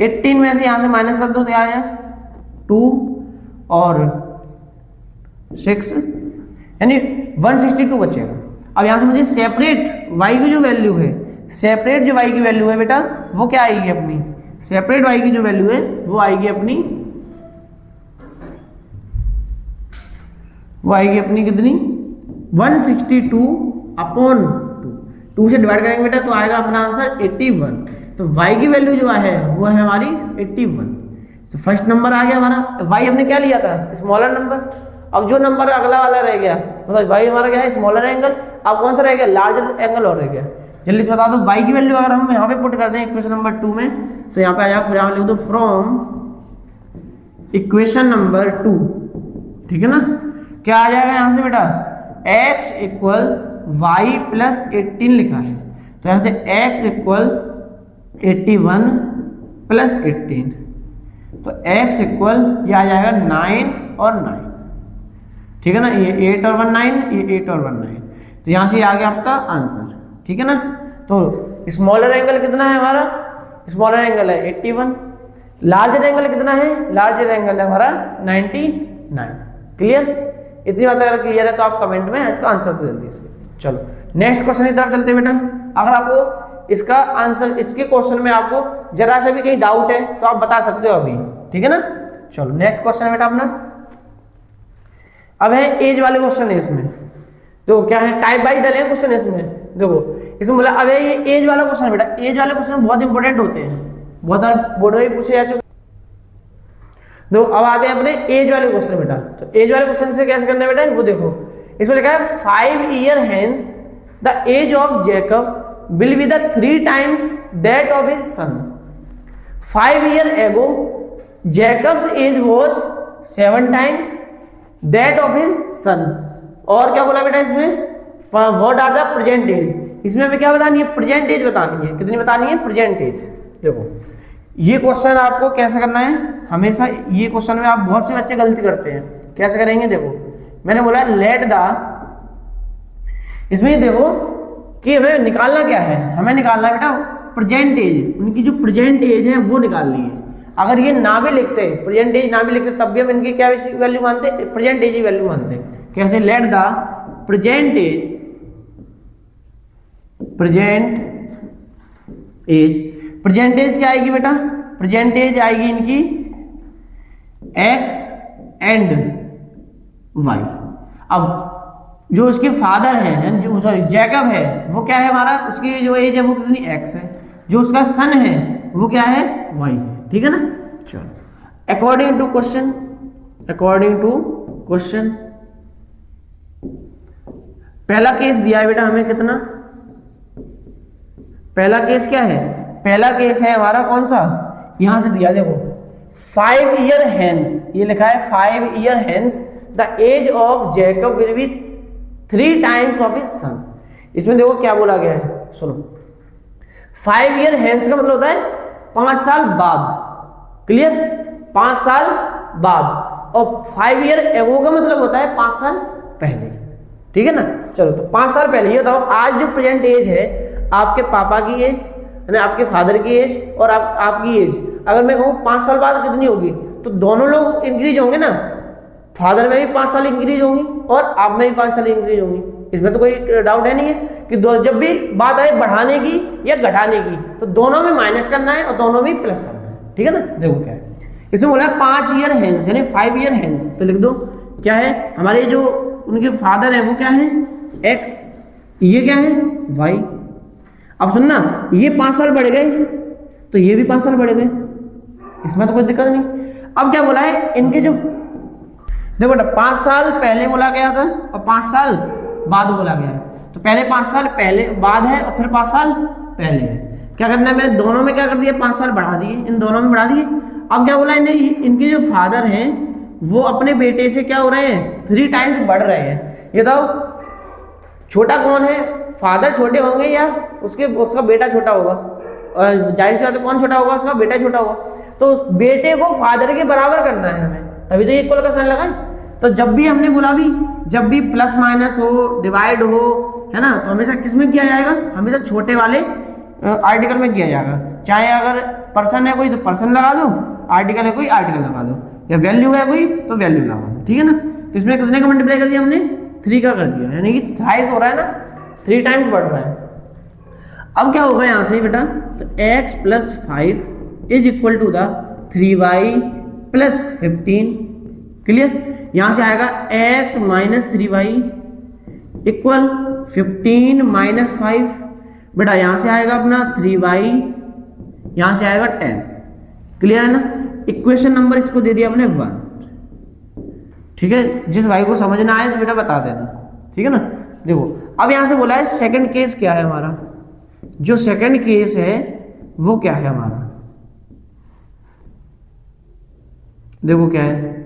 18 में से यहां से माइनस कर दो तो आया 2 और 6 यानी 162 बचेगा। अब यहां से मुझे सेपरेट y की जो वैल्यू है, सेपरेट जो y की वैल्यू है बेटा वो क्या आएगी अपनी, सेपरेट y की जो वैल्यू है वो आएगी अपनी, कितनी 162 अपॉन 2 से डिवाइड करेंगे बेटा तो आएगा अपना आंसर 81। तो y की वैल्यू जो है वो है हमारी 81। तो फर्स्ट नंबर आ गया हमारा। y हमने क्या लिया था, स्मॉलर नंबर। अब जो नंबर अगला वाला रह गया, मतलब y हमारा क्या है, स्मॉलर एंगल। अब कौन सा रह गया, लार्जर एंगल और रह गया। जल्दी से बता दो, y की वैल्यू अगर हम यहाँ पे पुट कर दें इक्वेशन नंबर 2 में, तो यहाँ पे आ जाएगा, फिर यहाँ लिख दो फ्रॉम इक्वेशन नंबर 2, ठीक है ना। क्या आ जाएगा यहाँ से बेटा, x इक्वल y प्लस 18 लिखा है, तो यहाँ से x इक्वल 81 प्लस 18, तो x इक्वल ये आ जाएगा 9 और 9, ठीक है ना। ये 8 और 1 9, ये 8 और 1 9, तो यहाँ से आ गया आपका आंसर, ठीक है ना। तो स्मॉलर एंगल कितना है हमारा, स्मॉलर एंगल है 81, लार्जर एंगल कितना है, लार्जर एंगल है हमारा 99। क्लियर, इतनी बात अगर क्लियर है तो आप कमेंट में इसका आंसर तो जल्दी से। चलो नेक्स्ट क्वेश्चन की तरफ चलते हैं बेटा। अगर आपको इसका आंसर, इसके क्वेश्चन में आपको जरा सा भी कहीं डाउट है तो आप बता सकते हो अभी, ठीक है ना। चलो नेक्स्ट क्वेश्चन है बेटा अपना, अब है एज वाले क्वेश्चन है इसमें। तो क्या है, टाइप वाइज डले क्वेश्चन इसमें। देखो इसमें बोला, अब है ये एज वाला क्वेश्चन है बेटा। एज वाले क्वेश्चन बहुत इंपॉर्टेंट होते हैं, बहुत बार बोर्ड में पूछे जा चुके। देखो अब आते हैं अपने एज वाले क्वेश्चन बेटा। तो एज वाले क्वेश्चन से कैसे करना है बेटा, वो देखो इसमें लिखा है 5 year hence the age of Jacob will be the 3 times that of his son. 5 year ago Jacob's age was 7 times that of his son. और क्या बोला बेटा इसमें, what are the present age, इसमें हमें क्या बतानी है, प्रेजेंट एज बतानी है। कितनी बतानी है, प्रेजेंट एज। देखो ये क्वेश्चन आपको कैसे करना है, हमेशा ये क्वेश्चन में आप बहुत से बच्चे गलती करते हैं। कैसे करेंगे, देखो मैंने बोला लेट द, इसमें देखो कि हमें निकालना क्या है, हमें निकालना है बेटा प्रेजेंट एज, उनकी जो प्रेजेंट एज है वो निकालनी है। अगर ये ना भी लिखते, प्रेजेंट एज ना भी लिखते, तब भी हम इनकी क्या वैल्यू मानते, प्रेजेंट एज की वैल्यू मानते। कैसे, let the present age, present age क्या आएगी बेटा, प्रेजेंट एज आएगी इनकी x एंड y। अब जो उसके फादर है, जो सॉरी जैकब है, वो क्या है हमारा, उसकी जो एज है वो कितनी x है, जो उसका सन है वो क्या है, y है, ठीक है ना। चलो अकॉर्डिंग टू क्वेश्चन, पहला केस दिया है बेटा हमें कितना, पहला केस क्या है, पहला केस है हमारा कौन सा, यहां से दिया देखो 5 year hence, ये लिखा है 5 year hence the age of Jacob will be 3 times of his son। इसमें देखो क्या बोला गया है, सुनो 5 year hence का मतलब होता है 5 साल बाद, क्लियर, 5 साल बाद, और 5 year ago का मतलब होता है 5 साल पहले, ठीक है ना। चलो तो 5 साल पहले, ये बताओ आज जो प्रेजेंट एज है आपके पापा की एज, आपके फादर की एज और आपकी एज, अगर मैं कहूँ 5 साल बाद कितनी होगी, तो दोनों लोग इंक्रीज होंगे ना, फादर में भी 5 साल इंक्रीज होंगी और आप में भी 5 साल इंक्रीज होंगी। इसमें तो कोई डाउट है नहीं है कि जब भी बात आए बढ़ाने की या घटाने की, तो दोनों में माइनस करना है और दोनों में प्लस करना है, ठीक है ना। देखो क्या है इसमें बोला 5 year hence यानी 5 year hence, तो लिख दो क्या है, हमारे जो उनके फादर है वो क्या है x, ये क्या है y। अब सुनना, ये 5 साल बढ़ गए तो ये भी 5 साल बढ़ गए, इसमें तो कोई दिक्कत नहीं। अब क्या बोला है, इनके जो देखो बेटा 5 साल पहले बोला गया था और 5 साल बाद बोला गया है, तो पहले 5 साल पहले बाद है और फिर 5 साल पहले है। क्या करना है, मैंने दोनों में क्या कर दिया, 5 साल बढ़ा दिए, इन दोनों में बढ़ा दिए। अब क्या बोला इन्हें, इनके जो फादर हैं वो अपने बेटे से क्या हो रहे हैं, 3 टाइम्स बढ़ रहे हैं। ये बताओ छोटा कौन है, फादर छोटे होंगे या उसका बेटा छोटा होगा, और जाहिर सी बात है कौन छोटा होगा, उसका बेटा छोटा होगा। तो बेटे को फादर के बराबर करना है हमें, तभी तो इक्वल का साइन लगाए। तो जब भी हमने बोला भी, जब भी प्लस माइनस हो, डिवाइड हो, है ना, तो हमेशा किस में किया जाएगा, हमेशा छोटे वाले आर्टिकल में किया जाएगा। चाहे अगर पर्सन है कोई तो पर्सन लगा दो, आर्टिकल है कोई आर्टिकल लगा दो, या वैल्यू है कोई तो वैल्यू लगा दो, ठीक है ना। तो इसमें कितने का मल्टीप्लाई कर दिया हमने, 3 का कर दिया, यानी कि थ्राइस हो रहा है ना, 3 टाइम्स बढ़ रहा है। अब क्या होगा यहाँ से बेटा, तो x + 5 is equal to the 3y + 15, clear. यहाँ से आएगा x - 3y इक्वल 15 - 5, बेटा यहाँ से आएगा अपना 3y, यहाँ से आएगा 10, क्लियर है ना। इक्वेशन नंबर इसको दे दिया हमने 1, ठीक है। जिस भाई को समझ ना आए तो बेटा बता देना, ठीक है ना। देखो अब यहां से बोला है सेकंड केस क्या है हमारा, जो सेकंड केस है वो क्या है हमारा, देखो क्या है,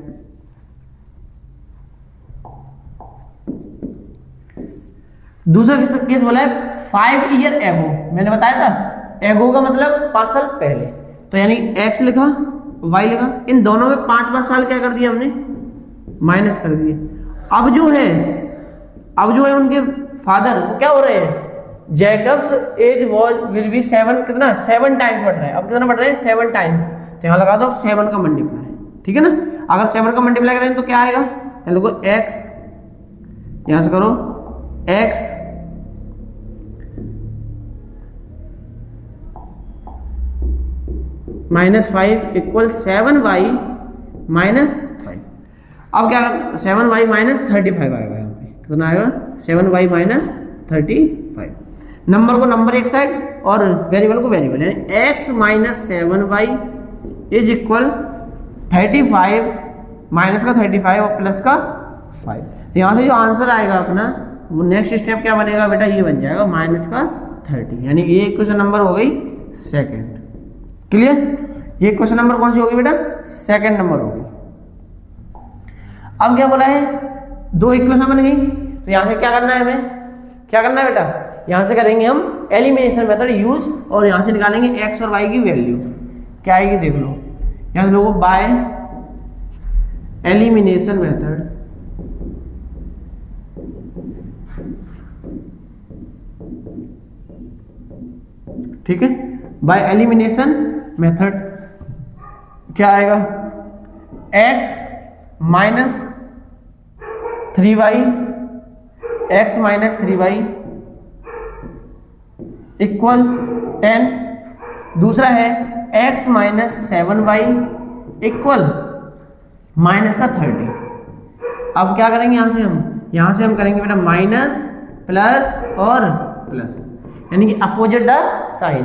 दूसरा केस बोला है 5 year ago, मैंने बताया था एगो का मतलब 5 साल पहले, तो यानी x लिखा, y लिखा, इन दोनों में 5 साल क्या कर दिया हमने, माइनस कर दिए। अब जो है उनके फादर वो क्या हो रहे हैं, जैकब्स एज विल बी 7, कितना 7 टाइम्स बढ़ रहा है। अब कितना बढ़ रहा है, 7 टाइम्स। तो यहाँ लगा दो 7 का मल्टीप्लाई, ठीक है ना। अगर 7 का मल्टीप्लाई करें तो क्या आएगा, यहाँ लोगों x, यहां से करो x -5 इक्वल 7y -5। अब क्या 7y -35 आएगा, यहाँ पे कितना आएगा 7y -35। नंबर को नंबर एक साइड और वेरिएबल को वेरिएबल, यानी x -7y is equal 35 minus का 35 और प्लस का 5। तो यहाँ से जो आंसर आएगा अपना वो नेक्स्ट स्टेप क्या बनेगा बेटा, ये बन जाएगा माइनस का 30, यानी ये क्वेश्चन नंबर हो गई सेकंड। क्लियर, ये क्वेश्चन नंबर कौन सी होगी बेटा, सेकंड नंबर होगी। अब क्या बोला है, 2 इक्वेशन बन गई, तो यहां से क्या करना है, हमें क्या करना है बेटा, यहां से करेंगे हम एलिमिनेशन मेथड यूज और यहां से निकालेंगे x और y की वैल्यू। क्या आएगी देख लो, यहां से लोगों बाय एलिमिनेशन मेथड ठीक है, बाय एलिमिनेशन मेथड क्या आएगा, x -3y इक्वल 10। दूसरा है x -7y इक्वल माइनस का 30। अब क्या करेंगे, यहां से हम करेंगे बेटा माइनस प्लस और प्लस, यानी कि अपोजिट द साइन।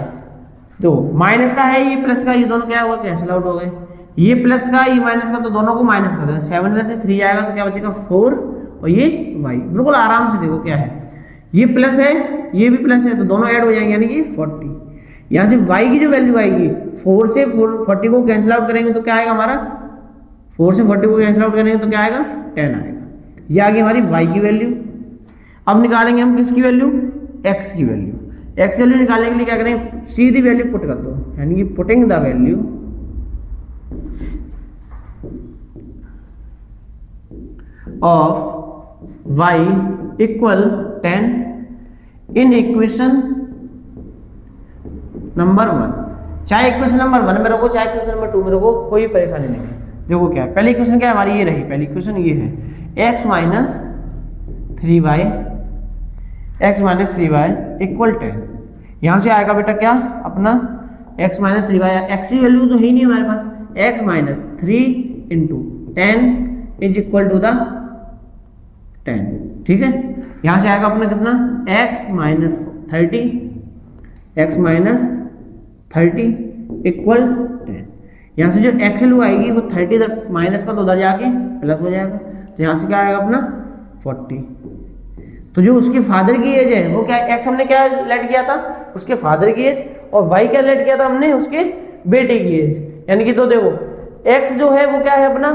तो माइनस का है, ये प्लस का, ये दोनों क्या हुआ, कैंसिल आउट हो गए। ये प्लस का, ये माइनस का, तो दोनों को माइनस कर दें। 7 में से 3 आएगा तो क्या बचेगा 4 और ये y। बिल्कुल आराम से देखो क्या है, ये प्लस है ये भी प्लस है, तो दोनों ऐड हो जाएंगे यानी कि 40। यहाँ से y की जो वैल्यू आएगी 4 से 40 को कैंसिल आउट करेंगे तो क्या आएगा हमारा, 4 से 40 को कैंसिल आउट करेंगे तो क्या आएगा 10 आएगा। ये आ गई हमारी y की वैल्यू। अब निकालेंगे हम किसकी वैल्यू, x की वैल्यू। x वैल्यू निकालने के लिए क्या करें, सीधी वैल्यू पुट कर दो, यानी कि putting the value of y equal 10 in equation number 1। चाहे इक्वेशन नंबर 1 में रखो चाहे इक्वेशन नंबर 2 में रखो, कोई परेशानी नहीं है। देखो क्या है, पहली इक्वेशन क्या है हमारी, ये रही पहली इक्वेशन, ये है x -3y इक्वल 10। यहां से आएगा बेटा क्या अपना x -3y, x की वैल्यू तो है ही नहीं हमारे पास, x -3 × 10 is equal to the 10। ठीक है, यहां से आएगा अपना कितना x -30 इक्वल 10। यहां से जो x वैल्यू आएगी वो 30 माइनस का तो उधर जाके प्लस हो जाएगा, तो यहां से क्या आएगा अपना 40। तो जो उसके फादर की एज है वो क्या, x हमने क्या लेट किया था, उसके फादर की एज, और y क्या लेट किया था हमने, उसके बेटे की एज। यानी कि तो देखो x जो है वो क्या है अपना,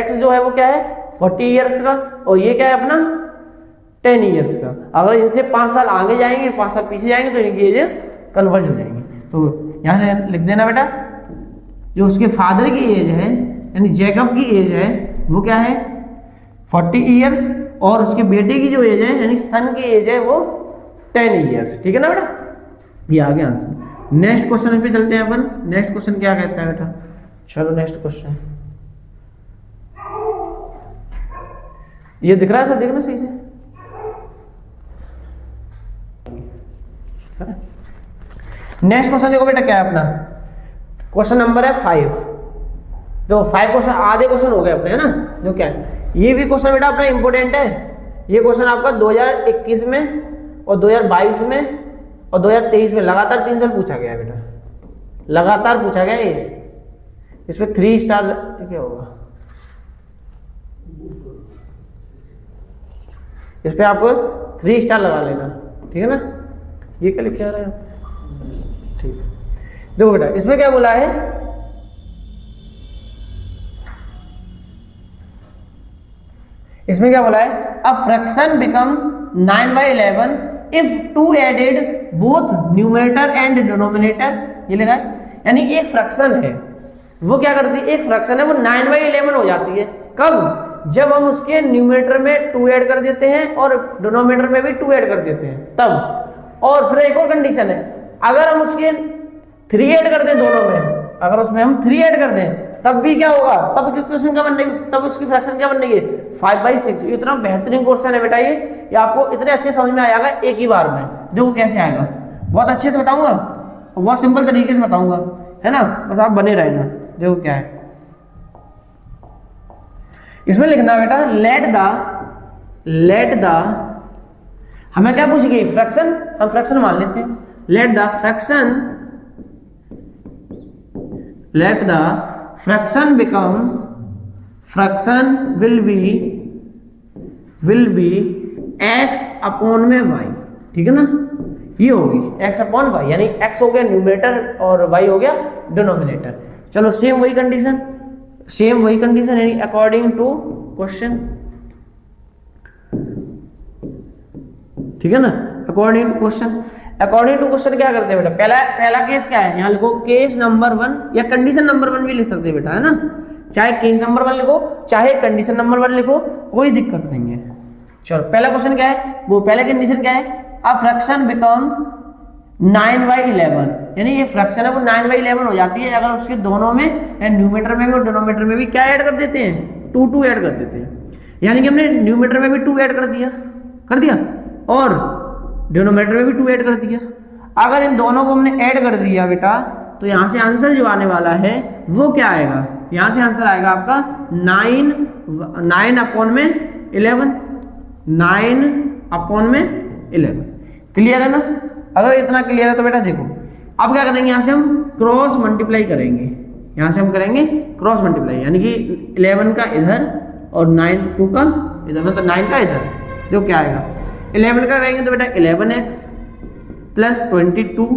x जो है वो क्या है 40 ईयर्स का, और ये क्या है अपना 10 ईयर्स का। अगर इनसे 5 साल आगे जाएंगे 5 साल पीछे जाएंगे तो इनकी एजेस कन्वर्ज हो जाएंगी। तो यहाँ से लिख देना बेटा, जो उसके फादर की एज है यानी जैकब की एज है वो क्या है 40 ईयर्स, और उसके बेटे की जो एज है यानी सन की एज है वो 10 ईयर्स। ठीक है ना बेटा, ये आ गया आंसर। नेक्स्ट क्वेश्चन पे चलते हैं अपन। नेक्स्ट क्वेश्चन क्या कहता है बेटा, चलो नेक्स्ट क्वेश्चन, ये दिख रहा है सर, देखना सही से। नेक्स्ट क्वेश्चन देखो बेटा क्या है अपना, क्वेश्चन नंबर है 5। जो 5 क्वेश्चन आधे क्वेश्चन हो गए अपने, है ना। जो क्या है, ये भी क्वेश्चन बेटा अपना इंपोर्टेंट है। ये क्वेश्चन आपका 2021 में और 2022 में और 2023 में लगातार 3 साल पूछा गया है बेटा, लगातार पूछा गया है। इसमें 3 स्टार क्या होगा, इस पे आपको 3 स्टार लगा लेना, ठीक है ना। ये क्या लिखा रहा है, ठीक। देखो बेटा इसमें क्या बोला है, इसमें क्या बोला है, a fraction becomes 9/11 if 2 added both numerator and denominator. ये लिखा है, यानी एक फ्रैक्शन है, वो क्या करती है, एक फ्रैक्शन है वो 9/11 हो जाती है। कब? जब हम उसके न्यूमरेटर में 2 ऐड कर देते हैं और डिनोमिनेटर में भी 2 ऐड कर देते हैं तब। और फिर एक और कंडीशन है, अगर हम उसके 3 ऐड कर दें दोनों में, अगर उसमें हम 3 ऐड कर दें तब भी क्या होगा, तब इक्वेशन क्या बनेगी, तब उसकी फ्रैक्शन क्या बनेगी 5/6। इतना बेहतरीन क्वेश्चन है बेटा ये आपको इतने अच्छे समझ में आ जाएगा एक ही बार में। देखो कैसे आएगा, बहुत अच्छे से बताऊंगा, बहुत सिंपल तरीके से बताऊंगा, है ना, बस आप बने रहना। देखो क्या है इसमें लिखना बेटा, लेट द हमें क्या पूछेगी, फ्रैक्शन, हम फ्रैक्शन मान लेते हैं। Let the fraction becomes, fraction will be x upon में y, ठीक है ना, ये होगी x अपॉन y, यानी x हो गया न्यूमरेटर और y हो गया डिनोमिनेटर। चलो सेम वही कंडीशन यानी अकॉर्डिंग टू क्वेश्चन, ठीक है ना, अकॉर्डिंग टू क्वेश्चन क्या करते हैं बेटा, पहला केस क्या है, यहाँ लिखो केस नंबर 1 या कंडीशन नंबर 1 भी लिख सकते हैं बेटा, है ना, चाहे केस नंबर 1 लिखो चाहे कंडीशन नंबर 1 लिखो, कोई दिक्कत नहीं है। चलो पहला क्वेश्चन क्या है, वो पहला कंडीशन क्या है, अ फ्रैक्शन बिकम्स 9/11, यानी ये फ्रैक्शन है वो 9/11 हो जाती है अगर उसके दोनों में न्यूमरेटर में भी और डिनोमिनेटर में भी क्या ऐड कर देते हैं, 2 ऐड कर देते हैं। यानी कि हमने न्यूमरेटर में भी 2 ऐड कर दिया और डिनोमिनेटर में भी 2 ऐड कर दिया। अगर इन दोनों को हमने ऐड कर दिया बेटा तो यहां से आंसर जो आने वाला है वो क्या आएगा, यहां से आंसर आएगा आपका 9 अपॉन में 11, 9 अपॉन में 11। क्लियर है ना? अगर इतना क्लियर है तो बेटा देखो अब क्या करेंगे, यहां से हम क्रॉस मल्टीप्लाई करेंगे, यहां से हम करेंगे क्रॉस मल्टीप्लाई, यानी कि 11 का इधर और 2 का इधर, मतलब 9 का इधर, जो क्या आएगा 11 का करेंगे तो बेटा 11x प्लस 22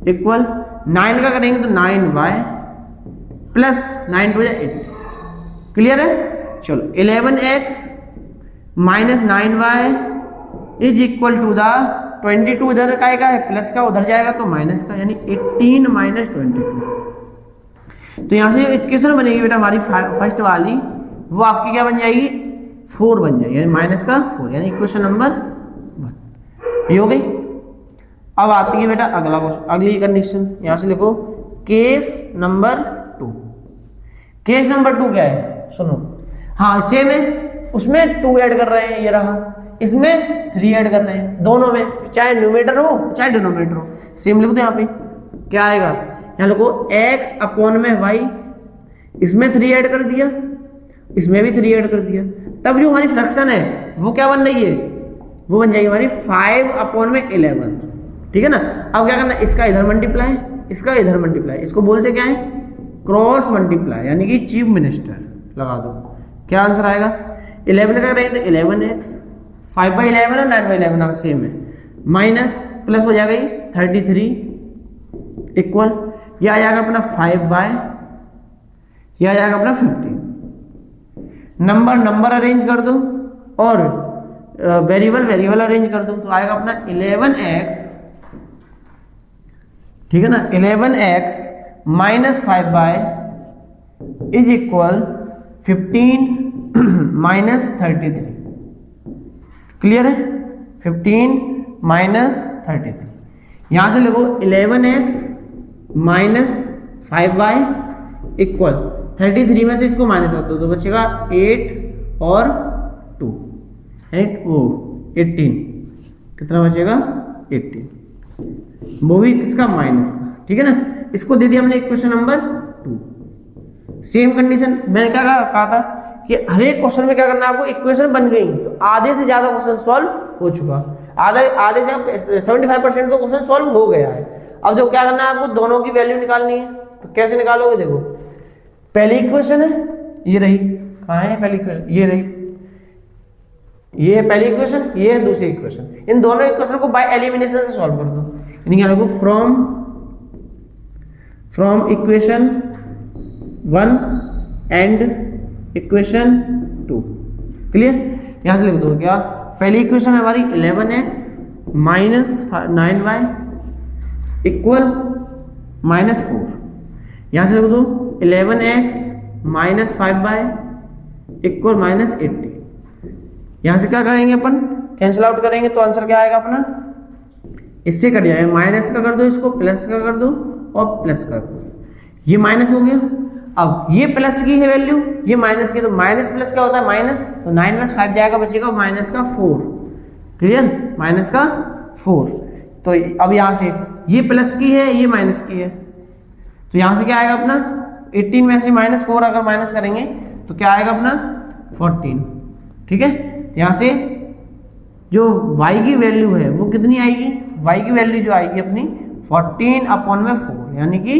इक्वल 9 का करेंगे तो 9y प्लस 9 2 8। क्लियर है? चलो 11x minus 9y is equal to the 22 इधर का है प्लस का, उधर जाएगा तो माइनस का, यानी 18 माइनस 22। तो यहां से इक्वेशन बनेगी बेटा हमारी फर्स्ट वाली, वो आपकी क्या बन जाएगी 4 बन जाएगी, यानी माइनस का 4, यानी इक्वेशन नंबर 1 ये हो गई। अब आती है बेटा अगला क्वेश्चन, अगली कंडीशन, यहां से लिखो केस नंबर 2। केस नंबर 2 क्या है, सुनो, हाँ सेम है, उसमें 2 ऐड कर रहे हैं, ये रहा, इसमें 3 ऐड कर रहे हैं, दोनों में चाहे न्यूमरेटर हो चाहे डिनोमिनेटर हो, सेम लिख दो। यहाँ पे क्या आएगा, यहाँ लिखो x अपॉन में y, इसमें 3 ऐड कर दिया, इसमें भी 3 ऐड कर दिया, तब जो हमारी फ्रैक्शन है वो क्या बन रही है, वो बन जाएगी हमारी 5 अपॉन में 11। ठीक है ना? अब क्या करना, इसका इधर मल्टीप्लाई, इसका इधर मल्टीप्लाई, इसको बोलते क्या है क्रॉस मल्टीप्लाई, यानी कि चीफ मिनिस्टर लगा दो। क्या आंसर आएगा, 11 का रहेगा तो 11x, 5/11 और 9/11 सेम है, माइनस प्लस हो जाएगा 33 इक्वल, यह आ जाएगा अपना 5y, यह आ जाएगा अपना 15। नंबर अरेंज कर दो और वेरिएबल अरेंज कर दो, तो आएगा अपना 11x, ठीक है ना, 11x minus 5y is equal 15 minus 33। Clear है? 15 माइनस 33, यहां से लिखो 11x माइनस 5y इक्वल 33 में से इसको माइनस कर दो तो बचेगा 8 और 2, 18, कितना बचेगा 18, वो भी इसका माइनस का। ठीक है ना? इसको दे दिया हमने इक्वेशन नंबर 2। सेम कंडीशन मैंने क्या कहा था कि हर एक क्वेश्चन में क्या करना है आपको, इक्वेशन बन गई तो आधे से ज्यादा क्वेश्चन सॉल्व हो चुका, आधे से 75% तो क्वेश्चन सॉल्व हो गया है। अब जो क्या करना है आपको, दोनों की वैल्यू निकालनी है। तो कैसे निकालोगे, देखो पहली इक्वेशन है ये रही, कहाँ है पहली इक्वेशन, ये रही, ये है पहली इक्वेशन, ये है दूसरी इक्वेशन, इन दोनों इक्वेशन को बाय एलिमिनेशन से सॉल्व कर दो, यानी क्या लिखो from equation 1 and equation 2। Clear? यहां से लिख दो क्या, पहली इक्वेशन है हमारी 11x माइनस 9y इक्वल -4, यहाँ से लिख दो 11x माइनस 5y इक्वल -80। यहाँ से क्या करेंगे अपन, कैंसिल आउट करेंगे तो आंसर क्या आएगा अपना, इससे कट जाएगा, माइनस का कर दो, इसको प्लस का कर दो और प्लस का कर दो, ये माइनस हो गया। अब ये प्लस की है वैल्यू, ये माइनस की, तो माइनस प्लस क्या होता है माइनस, तो 9 + 5 जाएगा, बचेगा माइनस का 4। क्लियर, माइनस का 4। तो अब यहाँ से ये प्लस की है, ये माइनस की है, तो यहाँ से क्या आएगा अपना 18 में से -4 अगर माइनस करेंगे तो क्या आएगा अपना 14। ठीक है, तो यहाँ से जो y की वैल्यू है वो कितनी आएगी, y की वैल्यू जो आएगी अपनी 14/4, यानी कि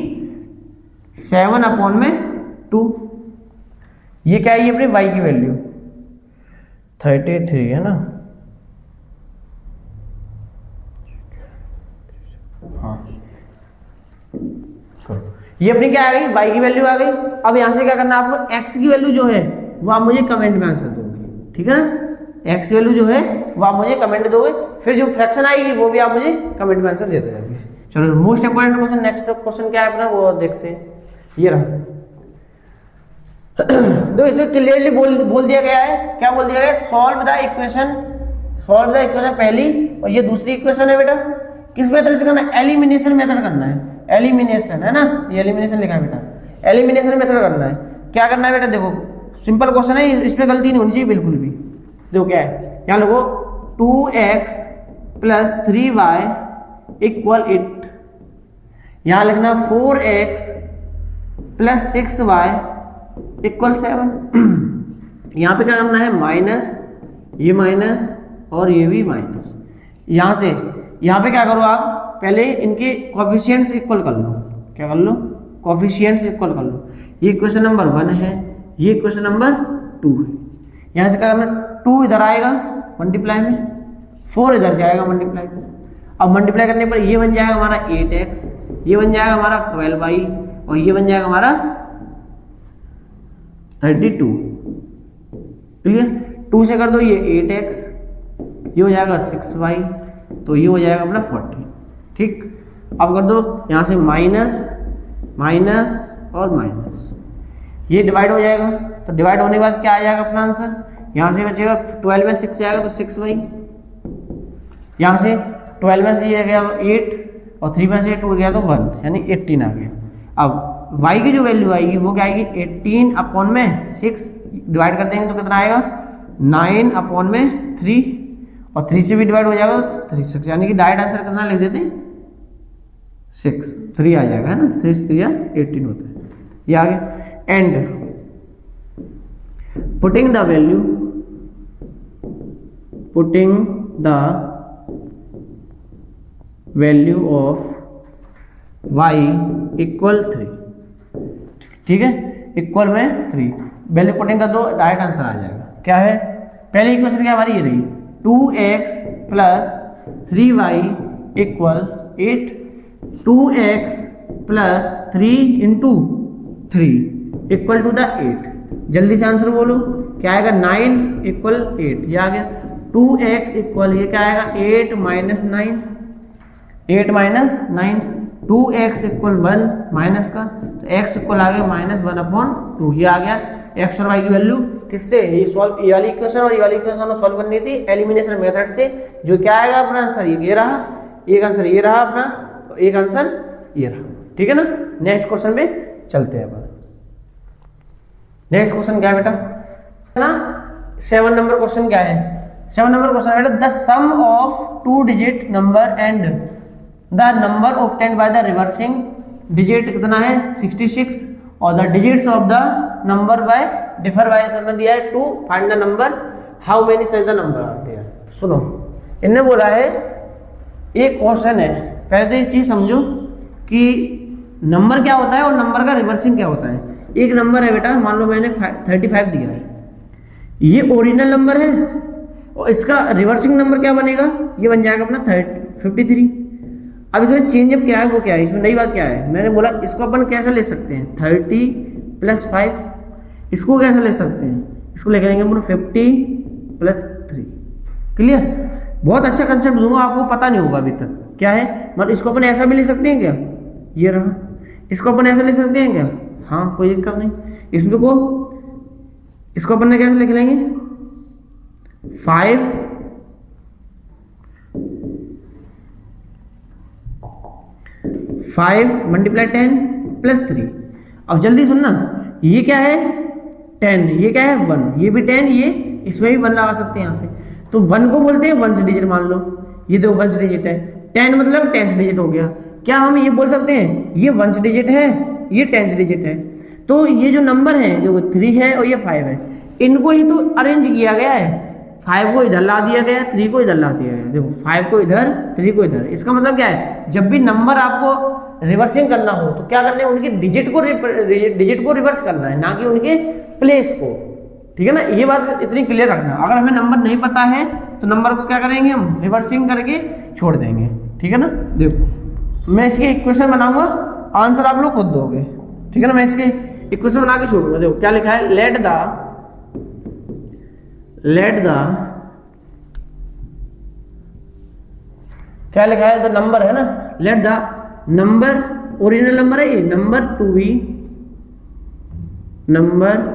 7/2। ये क्या है, अपनी y की वैल्यू 33 है ना, हाँ ये अपनी क्या आ गई, y की वैल्यू आ गई। अब यहां से क्या करना है आपको, x की वैल्यू जो है वो आप मुझे कमेंट में आंसर दोगे, ठीक है ना, x वैल्यू जो है वो आप मुझे कमेंट दोगे, फिर जो फ्रैक्शन आएगी वो भी आप मुझे कमेंट में आंसर दे दोगे। चलो most important question, next question क्या है अपना वो देखते हैं। ये रहा तो इसमें क्लियरली बोल दिया गया है, क्या बोल दिया गया है, सॉल्व द इक्वेशन पहली, और ये दूसरी इक्वेशन है बेटा, किस मेथड से करना है, एलिमिनेशन मेथड करना है, एलिमिनेशन है ना, ये एलिमिनेशन लिखा है बेटा, एलिमिनेशन मेथड करना है। क्या करना है बेटा, देखो सिंपल क्वेश्चन है, इसमें गलती नहीं होनी चाहिए बिल्कुल भी। देखो क्या है, यहाँ लिखो 2x + 3y = 8, यहाँ लिखना 4x + 6y = 7। यहाँ पे क्या करना है, माइनस, ये माइनस और ये भी माइनस। यहाँ से यहाँ पे क्या करो आप, पहले इनके कोएफिशिएंट्स इक्वल कर लो, क्या कर लो, कोएफिशिएंट्स इक्वल कर लो। ये इक्वेशन नंबर 1 है, ये इक्वेशन नंबर 2 है। यहाँ से क्या करना, 2 इधर आएगा मल्टीप्लाई में, 4 इधर जाएगा मल्टीप्लाई में। अब मल्टीप्लाई करने पर ये बन जाएगा हमारा 8x, ये बन जाएगा हमारा 12y और ये बन जाएगा हमारा 32। क्लियर, 2 से कर दो ये 8x, ये हो जाएगा 6y, तो ये हो जाएगा अपना 40। ठीक, अब कर दो यहाँ से माइनस माइनस और माइनस, ये डिवाइड हो जाएगा, तो डिवाइड होने के बाद क्या आ जाएगा अपना आंसर, यहाँ से बचेगा 12 में 6 से आएगा तो 6y, यहाँ से 12 में से ये गया 8 और 3 में से 2 गया तो 1, यानी 18 आ गया। अब y की जो वैल्यू आएगी वो क्या आएगी, 18/6 डिवाइड कर देंगे तो कितना आएगा, 9/3 और 3 से भी डिवाइड हो जाएगा तो 3 6, यानी कि डायरेक्ट आंसर कितना लिख देते हैं 6, 3 आ जाएगा, है ना, 3 3 18 होता है, ये आ गया। And putting the value of y = 3, ठीक है, इक्वल में 3 वैल्यू पुटिंग कर दो, डायरेक्ट आंसर आ जाएगा। क्या है, पहली इक्वेशन क्या हमारी ये रही, 2x + 3y = 8, 2x + 3 × 3 = 8। जल्दी से आंसर बोलो, क्या आएगा, 9 = 8, ये आ गया। 2x इक्वल, ये क्या आएगा, 8 - 9, 8 - 9, 2x = 1 माइनस का, तो x इक्वल आ गया -1/2, ये आ गया x और y की वैल्यू किससे, ये सॉल्व, ये वाली इक्वेशन और ये वाली इक्वेशन हमें सॉल्व करनी थी एलिमिनेशन मेथड से। जो क्या आएगा अपना आंसर, ये रहा, एक आंसर ये रहा अपना, तो एक आंसर ये रहा, ठीक है ना। नेक्स्ट क्वेश्चन पे चलते हैं अपन। नेक्स्ट क्वेश्चन क्या है बेटा ना, 7 नंबर क्वेश्चन क्या है, 7 नंबर क्वेश्चन बेटा, the sum of 2 digit number and the number obtained by the reversing digit कितना है 66, और the digits of the number by differ by करना दिया है, to find the number, how many such the number are there. सुनो, इनने बोला है, एक क्वेश्चन है, पहले तो ये चीज समझो कि नंबर क्या होता है और नंबर का रिवर्सिंग क्या होता है। एक नंबर है बेटा, मान लो मैंने 35 दिया है, ये ओरिजिनल नंबर है, और इसका रिवर्सिंग नंबर क्या बनेगा, ये बन जाएगा अपना 53। अब इसमें चेंज अप क्या है, वो क्या है, इसमें नई बात क्या है, मैंने बोला इसको अपन कैसे ले सकते हैं, 30 + 5, इसको कैसे ले सकते हैं, इसको लेकर आएंगे 50 + 3। क्लियर, बहुत अच्छा कंसेप्ट दूंगा आपको, पता नहीं होगा अभी तक क्या है, मतलब इसको अपन ऐसा भी ले सकते हैं क्या, ये रहा, इसको अपन ऐसे लिख सकते हैं क्या? हाँ, कोई दिक्कत नहीं। इसको अपन ने कैसे लिख लेंगे? 5 मल्टीप्लाई 10 प्लस 3। अब जल्दी सुनना, ये क्या है 10, ये क्या है 1, ये भी 10, ये इसमें भी 1 लगा सकते हैं यहाँ से। तो 1 को बोलते हैं वंस डिजिट, मान लो ये दो वंस डिजिट है। 10 मतलब 10th डिजिट हो गया। क्या हम ये बोल सकते हैं ये वंस डिजिट है, ये 10th डिजिट है? तो ये जो नंबर है, जो 3 है और ये 5 है, इनको ही तो अरेंज किया गया है। 5 को इधर ला दिया गया, 3 को इधर ला दिया गया। देखो 5 को इधर, 3 को इधर। इसका मतलब क्या है, जब भी नंबर आपको रिवर्सिंग करना हो तो क्या करना है, उनके डिजिट को रिवर्स करना है, ना कि उनके प्लेस को। ठीक है ना, ये बात इतनी क्लियर रखना। अगर हमें नंबर नहीं पता है तो नंबर को क्या करेंगे, हम रिवर्सिंग करके छोड़ देंगे। ठीक है ना, देखो मैं इसके इक्वेशन बनाऊंगा, आंसर आप लोग खुद दोगे। ठीक है ना, मैं इसके इक्वेशन बना के छोड़ूंगा। देखो क्या लिखा है, लेट द क्या लिखा है, द नंबर है ना, let the number, original number है ये, number to be number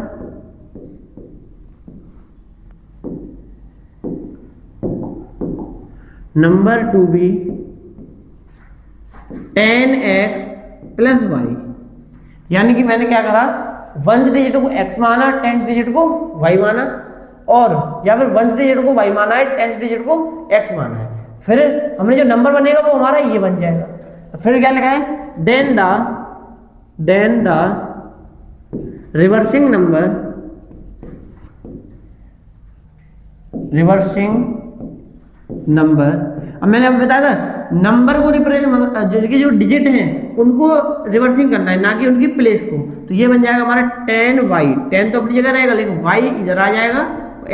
10x plus y. यानी कि मैंने क्या करा, वंस डिजिट को x माना, 10th डिजिट को y माना, और या फिर वंस डिजिट को y माना है, 10th डिजिट को x माना है। फिर हमने जो नंबर बनेगा वो हमारा ये बन जाएगा। फिर क्या लिखा है, देन द रिवर्सिंग नंबर। अब मैंने अब बताया था, नंबर को रिप्रेजेंट जो डिजिट हैं उनको रिवर्सिंग करना है, ना कि उनकी प्लेस को। तो ये बन जाएगा हमारा 10y, 10 तो अपनी जगह रहेगा, लेकिन y इधर आ जाएगा,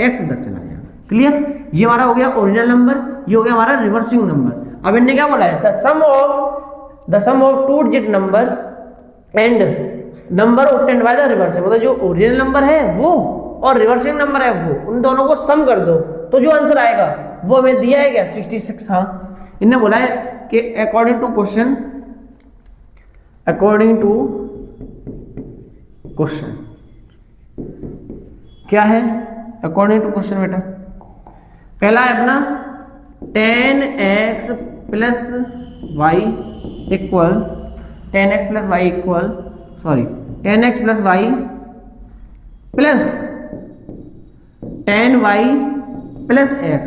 x इधर चला जाएगा। क्लियर, ये हमारा हो गया ओरिजिनल नंबर, ये हो गया हमारा रिवर्सिंग नंबर। अब इनने क्या बोला है, the sum of 2 digit number and number obtained by the reversing. मतलब जो ओरिजिनल नंबर है वो और रिवर्सिंग नंबर है वो, उन दोनों को सम कर दो तो जो आंसर आएगा वो हमें दिया है क्या, 66। हाँ, इन्हें बोला है कि अकॉर्डिंग टू क्वेश्चन क्या है, अकॉर्डिंग टू क्वेश्चन बेटा पहला है अपना 10x plus y equal 10x plus y plus 10y plus x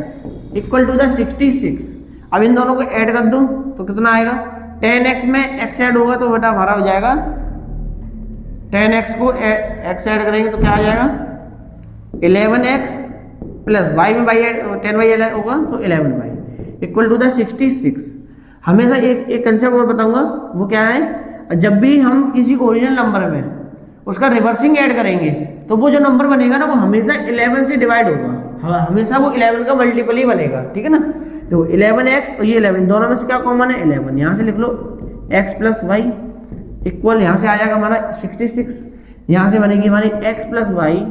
equal to the 66। अब इन दोनों को ऐड कर दो तो कितना आएगा, 10x में x ऐड होगा तो बेटा हमारा हो जाएगा 10x को x ऐड करेंगे तो क्या आ जाएगा 11x प्लस y में 10y ऐड होगा तो 11y इक्वल टू द 66। हमेशा एक कंसेप्ट और बताऊंगा, वो क्या है, जब भी हम किसी ओरिजिनल नंबर में उसका रिवर्सिंग ऐड करेंगे तो वो जो नंबर बनेगा ना वो हमेशा 11 से डिवाइड होगा, हमेशा वो 11 का मल्टीपल ही बनेगा। ठीक है ना, तो 11x और ये 11 दोनों में से क्या कॉमन है 11, यहाँ से लिख लो x प्लस वाई इक्वल, यहाँ से आ जाएगा हमारा 66, यहाँ से बनेगी हमारी x plus y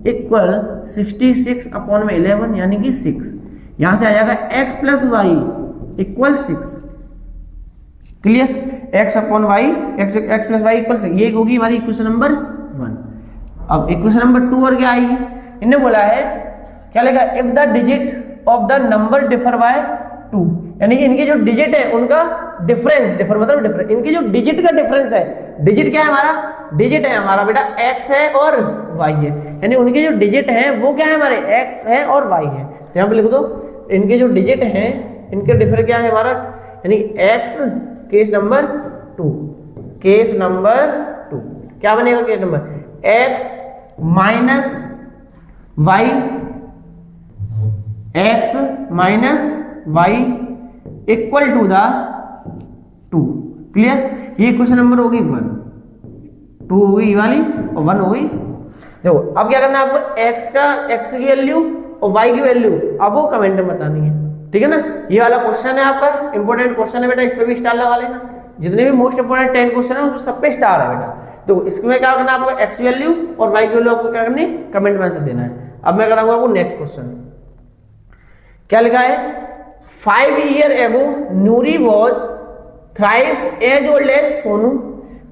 equal 66 upon में 11 यानी कि 6, यहाँ से आ जाएगा x plus y equal 6। Clear, x upon y x plus y equal 6, ये होगी हमारी इक्वेशन नंबर 1। अब इक्वेशन नंबर 2 और क्या आएगी, इन्हें बोला है क्या लिखा, if the digit of the number differ by 2, यानी कि इनके जो डिजिट है उनका डिफरेंस इनके जो डिजिट का डिफरेंस है, डिजिट क्या है हमारा, डिजिट है हमारा बेटा x है और y है, यानी उनके जो डिजिट है वो क्या है हमारे x है और y है। तो यहाँ पे लिख दो इनके जो डिजिट है इनके डिफर क्या है हमारा, यानी x केस नंबर 2 क्या बनेगा case number x minus y equal to the 2। Clear, ये क्वेश्चन नंबर होगी 1, 2 होगी ये वाली और 1 होगी। देखो अब क्या करना है आपको, x की वैल्यू और y की वैल्यू अब वो कमेंट में बतानी है। ठीक है ना, ये वाला क्वेश्चन है आपका इंपॉर्टेंट क्वेश्चन है बेटा, इस पे भी स्टार लगा लेना। जितने भी मोस्ट इंपोर्टेंट 10 क्वेश्चन है उस सब पे स्टार है बेटा। तो इसमें क्या करना है आपको, x वैल्यू और y की वैल्यू आपको क्या करनी, कमेंट में से देना है। अब मैं कराऊंगा आपको नेक्स्ट क्वेश्चन, क्या लिखा है, 5 years ago Nuri was thrice as old as Sonu,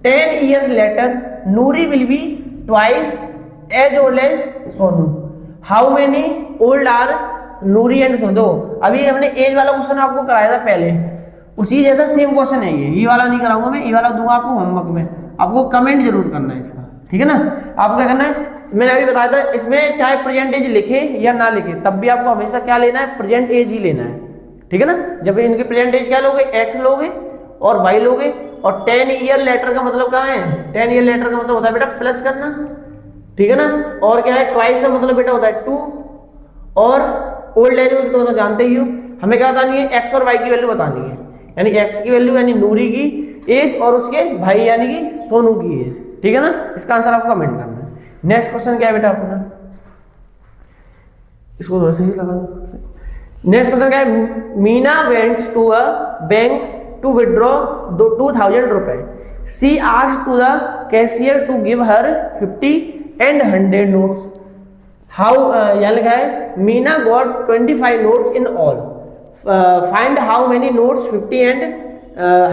10 years later Nuri will be twice as old as Sonu. How many old are Nuri and Sonu? अभी हमने एज वाला क्वेश्चन आपको कराया था पहले, उसी जैसा सेम क्वेश्चन है ये वाला नहीं कराऊंगा मैं, ये वाला दूंगा आपको होमवर्क में, आपको कमेंट जरूर करना है इसका, ठीक है ना। आपको क्या करना है, मैंने अभी बताया था, इसमें चाहे प्रेजेंट एज लिखे या ना लिखे तब भी आपको हमेशा क्या लेना है, प्रेजेंट एज ही लेना है, ठीक है ना। जब इनकी प्रेजेंट एज क्या लोगे, एक्स लोगे और वाई लोगे, और 10 ईयर लेटर का मतलब क्या है, 10 ईयर लेटर का मतलब होता है बेटा प्लस करना, ठीक है ना। और क्या है, ट्वाइस का मतलब बेटा होता है 2, और ओल्ड एज उसको तो जानते ही हो, हमें क्या बतानी है, एक्स और वाई की वैल्यू बतानी है, यानी एक्स की वैल्यू यानी नूरी की एज और उसके भाई यानी कि सोनू की एज, ठीक है ना। इसका आंसर आपको कमेंट करना है। नेक्स्ट क्वेश्चन क्या है बेटा अपना, इसको थोड़ा सही लगा दो। नेक्स्ट क्वेश्चन क्या है, Meena wants to a bank to withdraw 2000 रुपए, she asked to the cashier to give her 50 and 100 notes. How यहाँ लिखा है, Meena got 25 notes in all. Find how many notes 50 and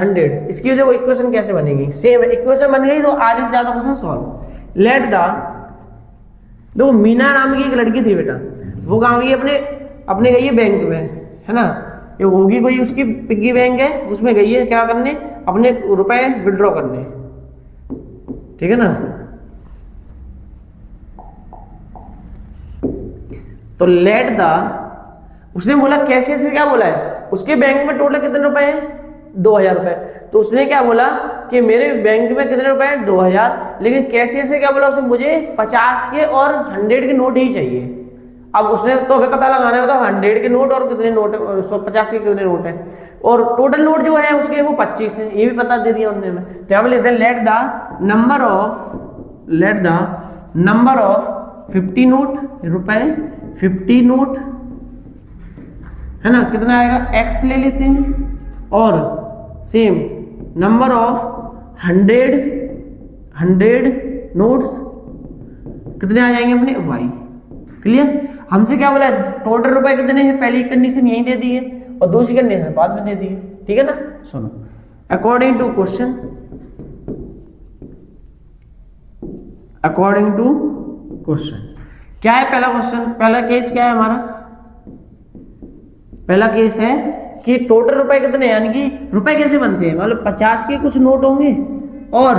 100. इसकी देखो इक्वेशन कैसे बनेगी, सेम इक्वेशन बन गई तो आधे से ज्यादा क्वेश्चन सॉल्व। लेट द, देखो मीना नाम की एक लड़की थी बेटा, वो कहाँ गई, अपने गई है बैंक में, है ना, ये होगी कोई उसकी पिग्गी बैंक है, उसमें गई है क्या करने, अपने रुपए विड्रॉ करने, ठीक है ना। तो लेट द, उसने बोला कैशियर से क्या बोला है, उसके बैंक में टोटल कितने रुपए हैं, 2000 रुपए, तो उसने क्या बोला कि मेरे बैंक में कितने रुपए हैं, 2000, लेकिन कैशियर से क्या बोला, उसने मुझे 50 के और 100 के नोट ही चाहिए। अब उसने तो हमें पता लगाना है, बताओ 100 के नोट और कितने नोट, 50 के कितने नोट है, और टोटल नोट जो है उसके वो 25 है, ये भी पता दे दिया उन्होंने हमें। तो यहाँ पे लिखते हैं late the number of 50 note रुपए, 50 नोट है ना, कितना आएगा, x ले लेते हैं, और सेम नंबर ऑफ 100 नोट्स कितने आ जाएंगे अपने, y। क्लियर, हमसे क्या बोला है, टोटल रुपए कितने हैं, पहली कंडीशन यही दे दी है और दूसरी कंडीशन बाद में दे दी है, ठीक है ना। सुनो, अकॉर्डिंग टू क्वेश्चन क्या है पहला क्वेश्चन, पहला केस क्या है हमारा, पहला केस है कि टोटल रुपए कितने, यानी कि रुपए कैसे बनते हैं, मतलब 50 के कुछ नोट होंगे और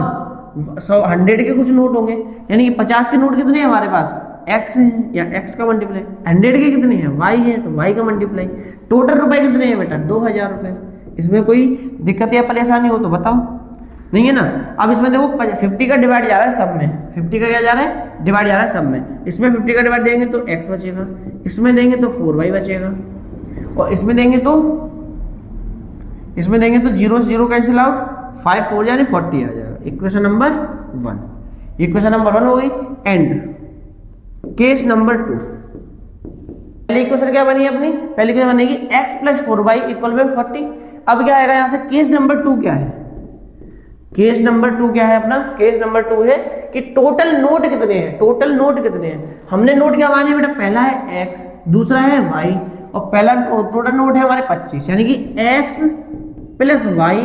100 के कुछ नोट होंगे, यानी कि 50 के नोट कितने हैं हमारे पास, x है या x का मल्टीप्लाई, 100 के कितने हैं, y है तो y का मल्टीप्लाई, टोटल रुपए कितने हैं बेटा, 2000 रुपए। इसमें कोई दिक्कत या परेशानी हो तो बताओ, नहीं है ना। अब इसमें देखो 50 का डिवाइड जा रहा है सब में, 50 का क्या जा रहा है, डिवाइड जा रहा है सब में, इसमें 50 का डिवाइड देंगे तो x बचेगा, इसमें देंगे तो 4y बचेगा, और इसमें देंगे तो 0 से 0 कैंसिल आउट, 5 4 यानी 40 आ जाएगा। इक्वेशन नंबर 1, इक्वेशन नंबर 1 हो गई। एंड केस नंबर 2, पहली इक्वेशन क्या बनी अपनी, पहली इक्वेशन बनेगी x + 4y = 40। अब क्या आएगा यहाँ से, केस नंबर 2 क्या है, केस नंबर 2 क्या है अपना, केस नंबर 2 है कि टोटल नोट कितने हैं, टोटल नोट कितने हैं। हमने नोट क्या माने बेटा, पहला है x, दूसरा है y, और पहला टोटल नोट है हमारे 25, यानी कि x + y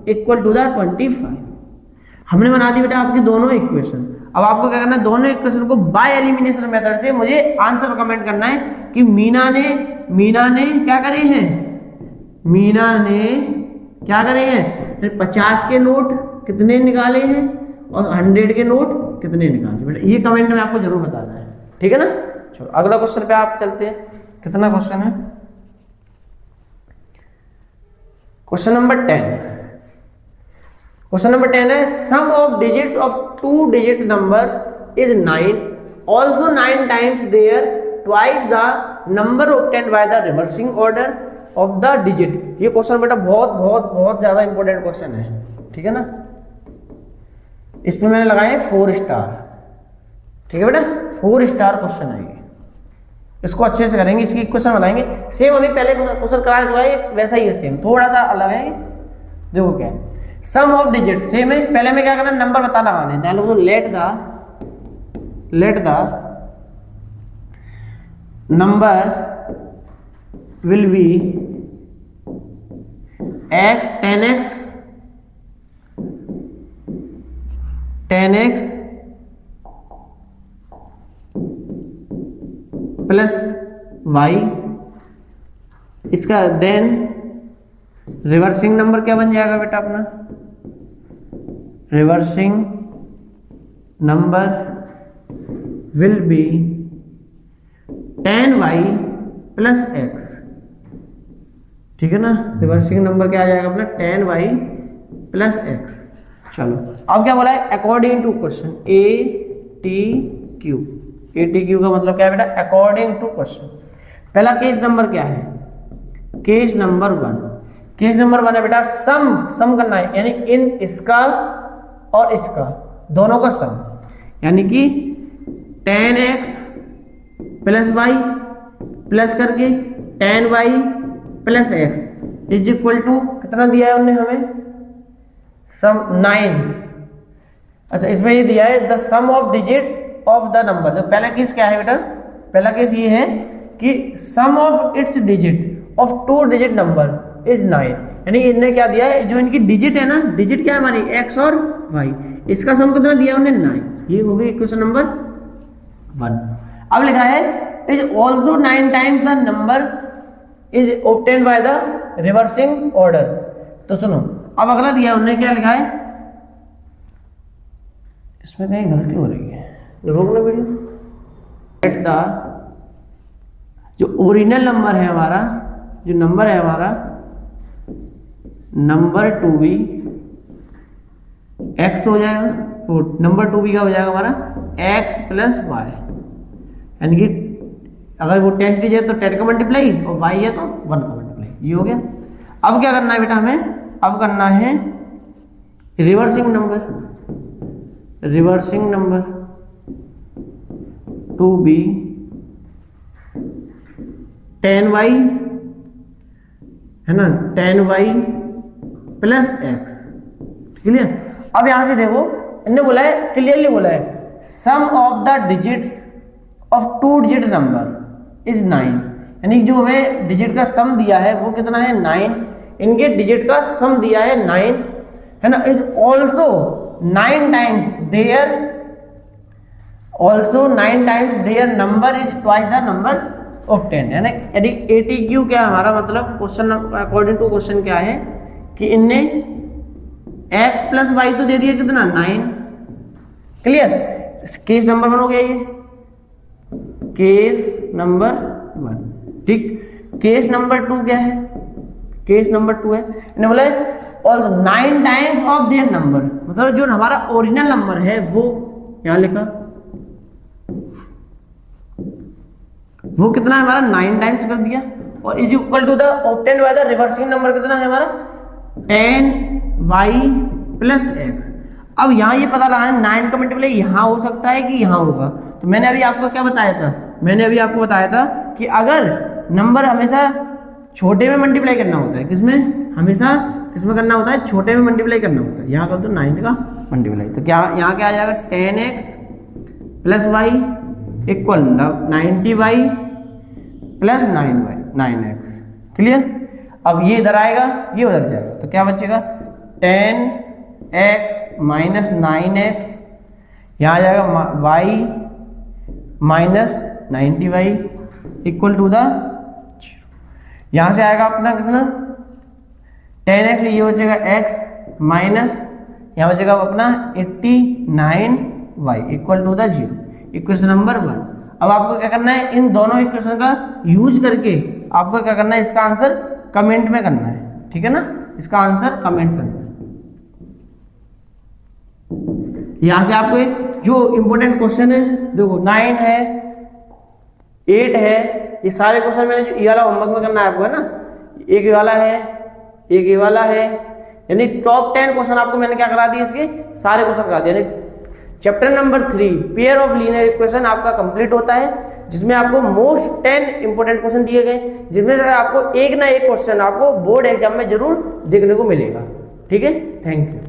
= 25। हमने बना दी बेटा आपकी दोनों इक्वेशन। अब आपको क्या करना है, दोनों इक्वेशन को बाय एलिमिनेशन मेथड से मुझे आंसर कमेंट करना है कि मीना ने क्या करे हैं, मीना ने क्या करे हैं, 50 के नोट कितने निकाले हैं और 100 के नोट कितने निकाले, बेटा ये कमेंट में आपको जरूर बताना है, ठीक है ना। चलो अगला क्वेश्चन पे आप चलते हैं, कितना क्वेश्चन है, क्वेश्चन नंबर 10। क्वेश्चन नंबर 10 है, sum of digits of 2 digit numbers is 9, also 9 times there twice the number obtained by the reversing order of the digit. ये क्वेश्चन बेटा बहुत ज्यादा इंपॉर्टेंट क्वेश्चन है, ठीक है ना। इसमें मैंने लगाया है 4 स्टार, ठीक है बेटा, 4 स्टार क्वेश्चन है ये, इसको अच्छे से करेंगे, इसकी इक्वेशन बनाएंगे, सेम अभी पहले क्वेश्चन कराया हुआ है वैसा ही है, सेम थोड़ा सा अलग है। देखो क्या है, सम ऑफ डिजिट सेम है, पहले में क्या करना, नंबर बता लगाने, जहां लोग late the number will be x 10x 10x plus y, इसका देन रिवर्सिंग नंबर क्या बन जाएगा बेटा अपना, reversing number will be 10y plus x, ठीक है ना। रिवर्सिंग नंबर क्या आ जाएगा अपना 10y प्लस x। चलो अब क्या बोला है, according to question ATQ। ATQ का मतलब क्या है बेटा, अकॉर्डिंग टू क्वेश्चन। पहला केस नंबर क्या है, केस नंबर 1। केस नंबर 1 है बेटा सम करना है, यानी इन इसका और इसका दोनों का सम, यानी कि 10x प्लस y प्लस करके 10y plus x is equal to कितना दिया है उन्होंने हमें, सम 9। अच्छा इसमें ये दिया है the sum of digits of the number. तो पहला केस क्या है बेटा, पहला केस ये है कि sum of its digit of 2 digit number is 9, यानी इनने क्या दिया है, जो इनकी डिजिट है ना, डिजिट क्या है हमारी x और y, इसका सम कितना दिया उन्हें 9। ये हो गई क्वेश्चन नंबर 1। अब लिखा है is also 9 times the number is obtained by the reversing order. तो सुनो अब अगला दिया उन्होंने क्या लिखा है, इसमें कहीं गलती हो रही है, रोकना वीडियो। एट द जो ओरिजिनल नंबर है हमारा, जो नंबर है हमारा नंबर 2b x हो जाएगा, तो नंबर 2b का हो जाएगा हमारा x प्लस वाई, यानी कि अगर वो 10 डिजिट तो 10 का मल्टीप्लाई और y है तो 1 का मल्टीप्लाई, ये हो गया। अब क्या करना है बेटा हमें, अब करना है रिवर्सिंग नंबर 2b 10y है ना, 10y प्लस x, क्लियर। अब यहां से देखो इन्होंने बोला है, क्लियरली बोला है sum of the digits of 2 digit number is 9, यानी जो हमें डिजिट का सम दिया है वो कितना है 9, इनके डिजिट का सम दिया है 9 है ना। Is also 9 times there, also 9 times there number is twice the number of 10, यानी ATQ क्या है हमारा मतलब, क्वेश्चन अकॉर्डिंग टू क्वेश्चन क्या है कि इनने x प्लस वाई तो दे दिया कितना 9, क्लियर। केस नंबर 1 हो गया ये, केस नंबर 1, ठीक। केस नंबर 2 क्या है, केस नंबर 2 है इन्होंने बोला all 9 times of their number, मतलब जो हमारा ओरिजिनल नंबर है वो यहां लिखा, वो कितना है हमारा 9 टाइम्स कर दिया, और is equal to the obtained by the reversing number कितना है हमारा 10y प्लस x। अब यहाँ ये पता लगाना 9 का मल्टीप्लाई यहाँ हो सकता है कि यहाँ होगा, तो मैंने अभी आपको क्या बताया था, मैंने अभी आपको बताया था कि अगर नंबर हमेशा छोटे में मल्टीप्लाई करना होता है, किसमें, हमेशा किसमें करना होता है, छोटे में मल्टीप्लाई करना होता है। यहाँ कर दो 9 का मल्टीप्लाई, तो क्या यहाँ क्या आ जाएगा 10x plus y equal 90y plus 9x, clear. अब ये इधर आएगा, ये उधर जाएगा, तो क्या बचेगा 10x माइनस 9x, यहाँ आ जाएगा y minus 90y equal to the 0। यहाँ से आएगा अपना कितना 10x, ये हो जाएगा x माइनस यहाँ बचेगा अपना 89y equal to the 0, equation number 1। अब आपको क्या करना है, इन दोनों इक्वेशन का यूज करके आपको क्या करना है, इसका आंसर कमेंट में करना है, ठीक है ना, इसका आंसर कमेंट करना है। यहां से आपको एक जो इंपॉर्टेंट क्वेश्चन है देखो 9 है 8 है, ये सारे क्वेश्चन मैंने जो ये वाला होमवर्क में करना है आपको, है ना, एक ये वाला है, एक ये वाला है, यानी टॉप 10 क्वेश्चन आपको मैंने क्या करा दिए, इसके सारे क्वेश्चन करा दिए। यानी chapter number 3 pair of linear equation आपका कंप्लीट होता है, जिसमें आपको मोस्ट 10 इंपोर्टेंट क्वेश्चन दिए गए, जिसमें से आपको एक ना एक क्वेश्चन आपको बोर्ड एग्जाम में जरूर देखने को मिलेगा, ठीक है। Thank you.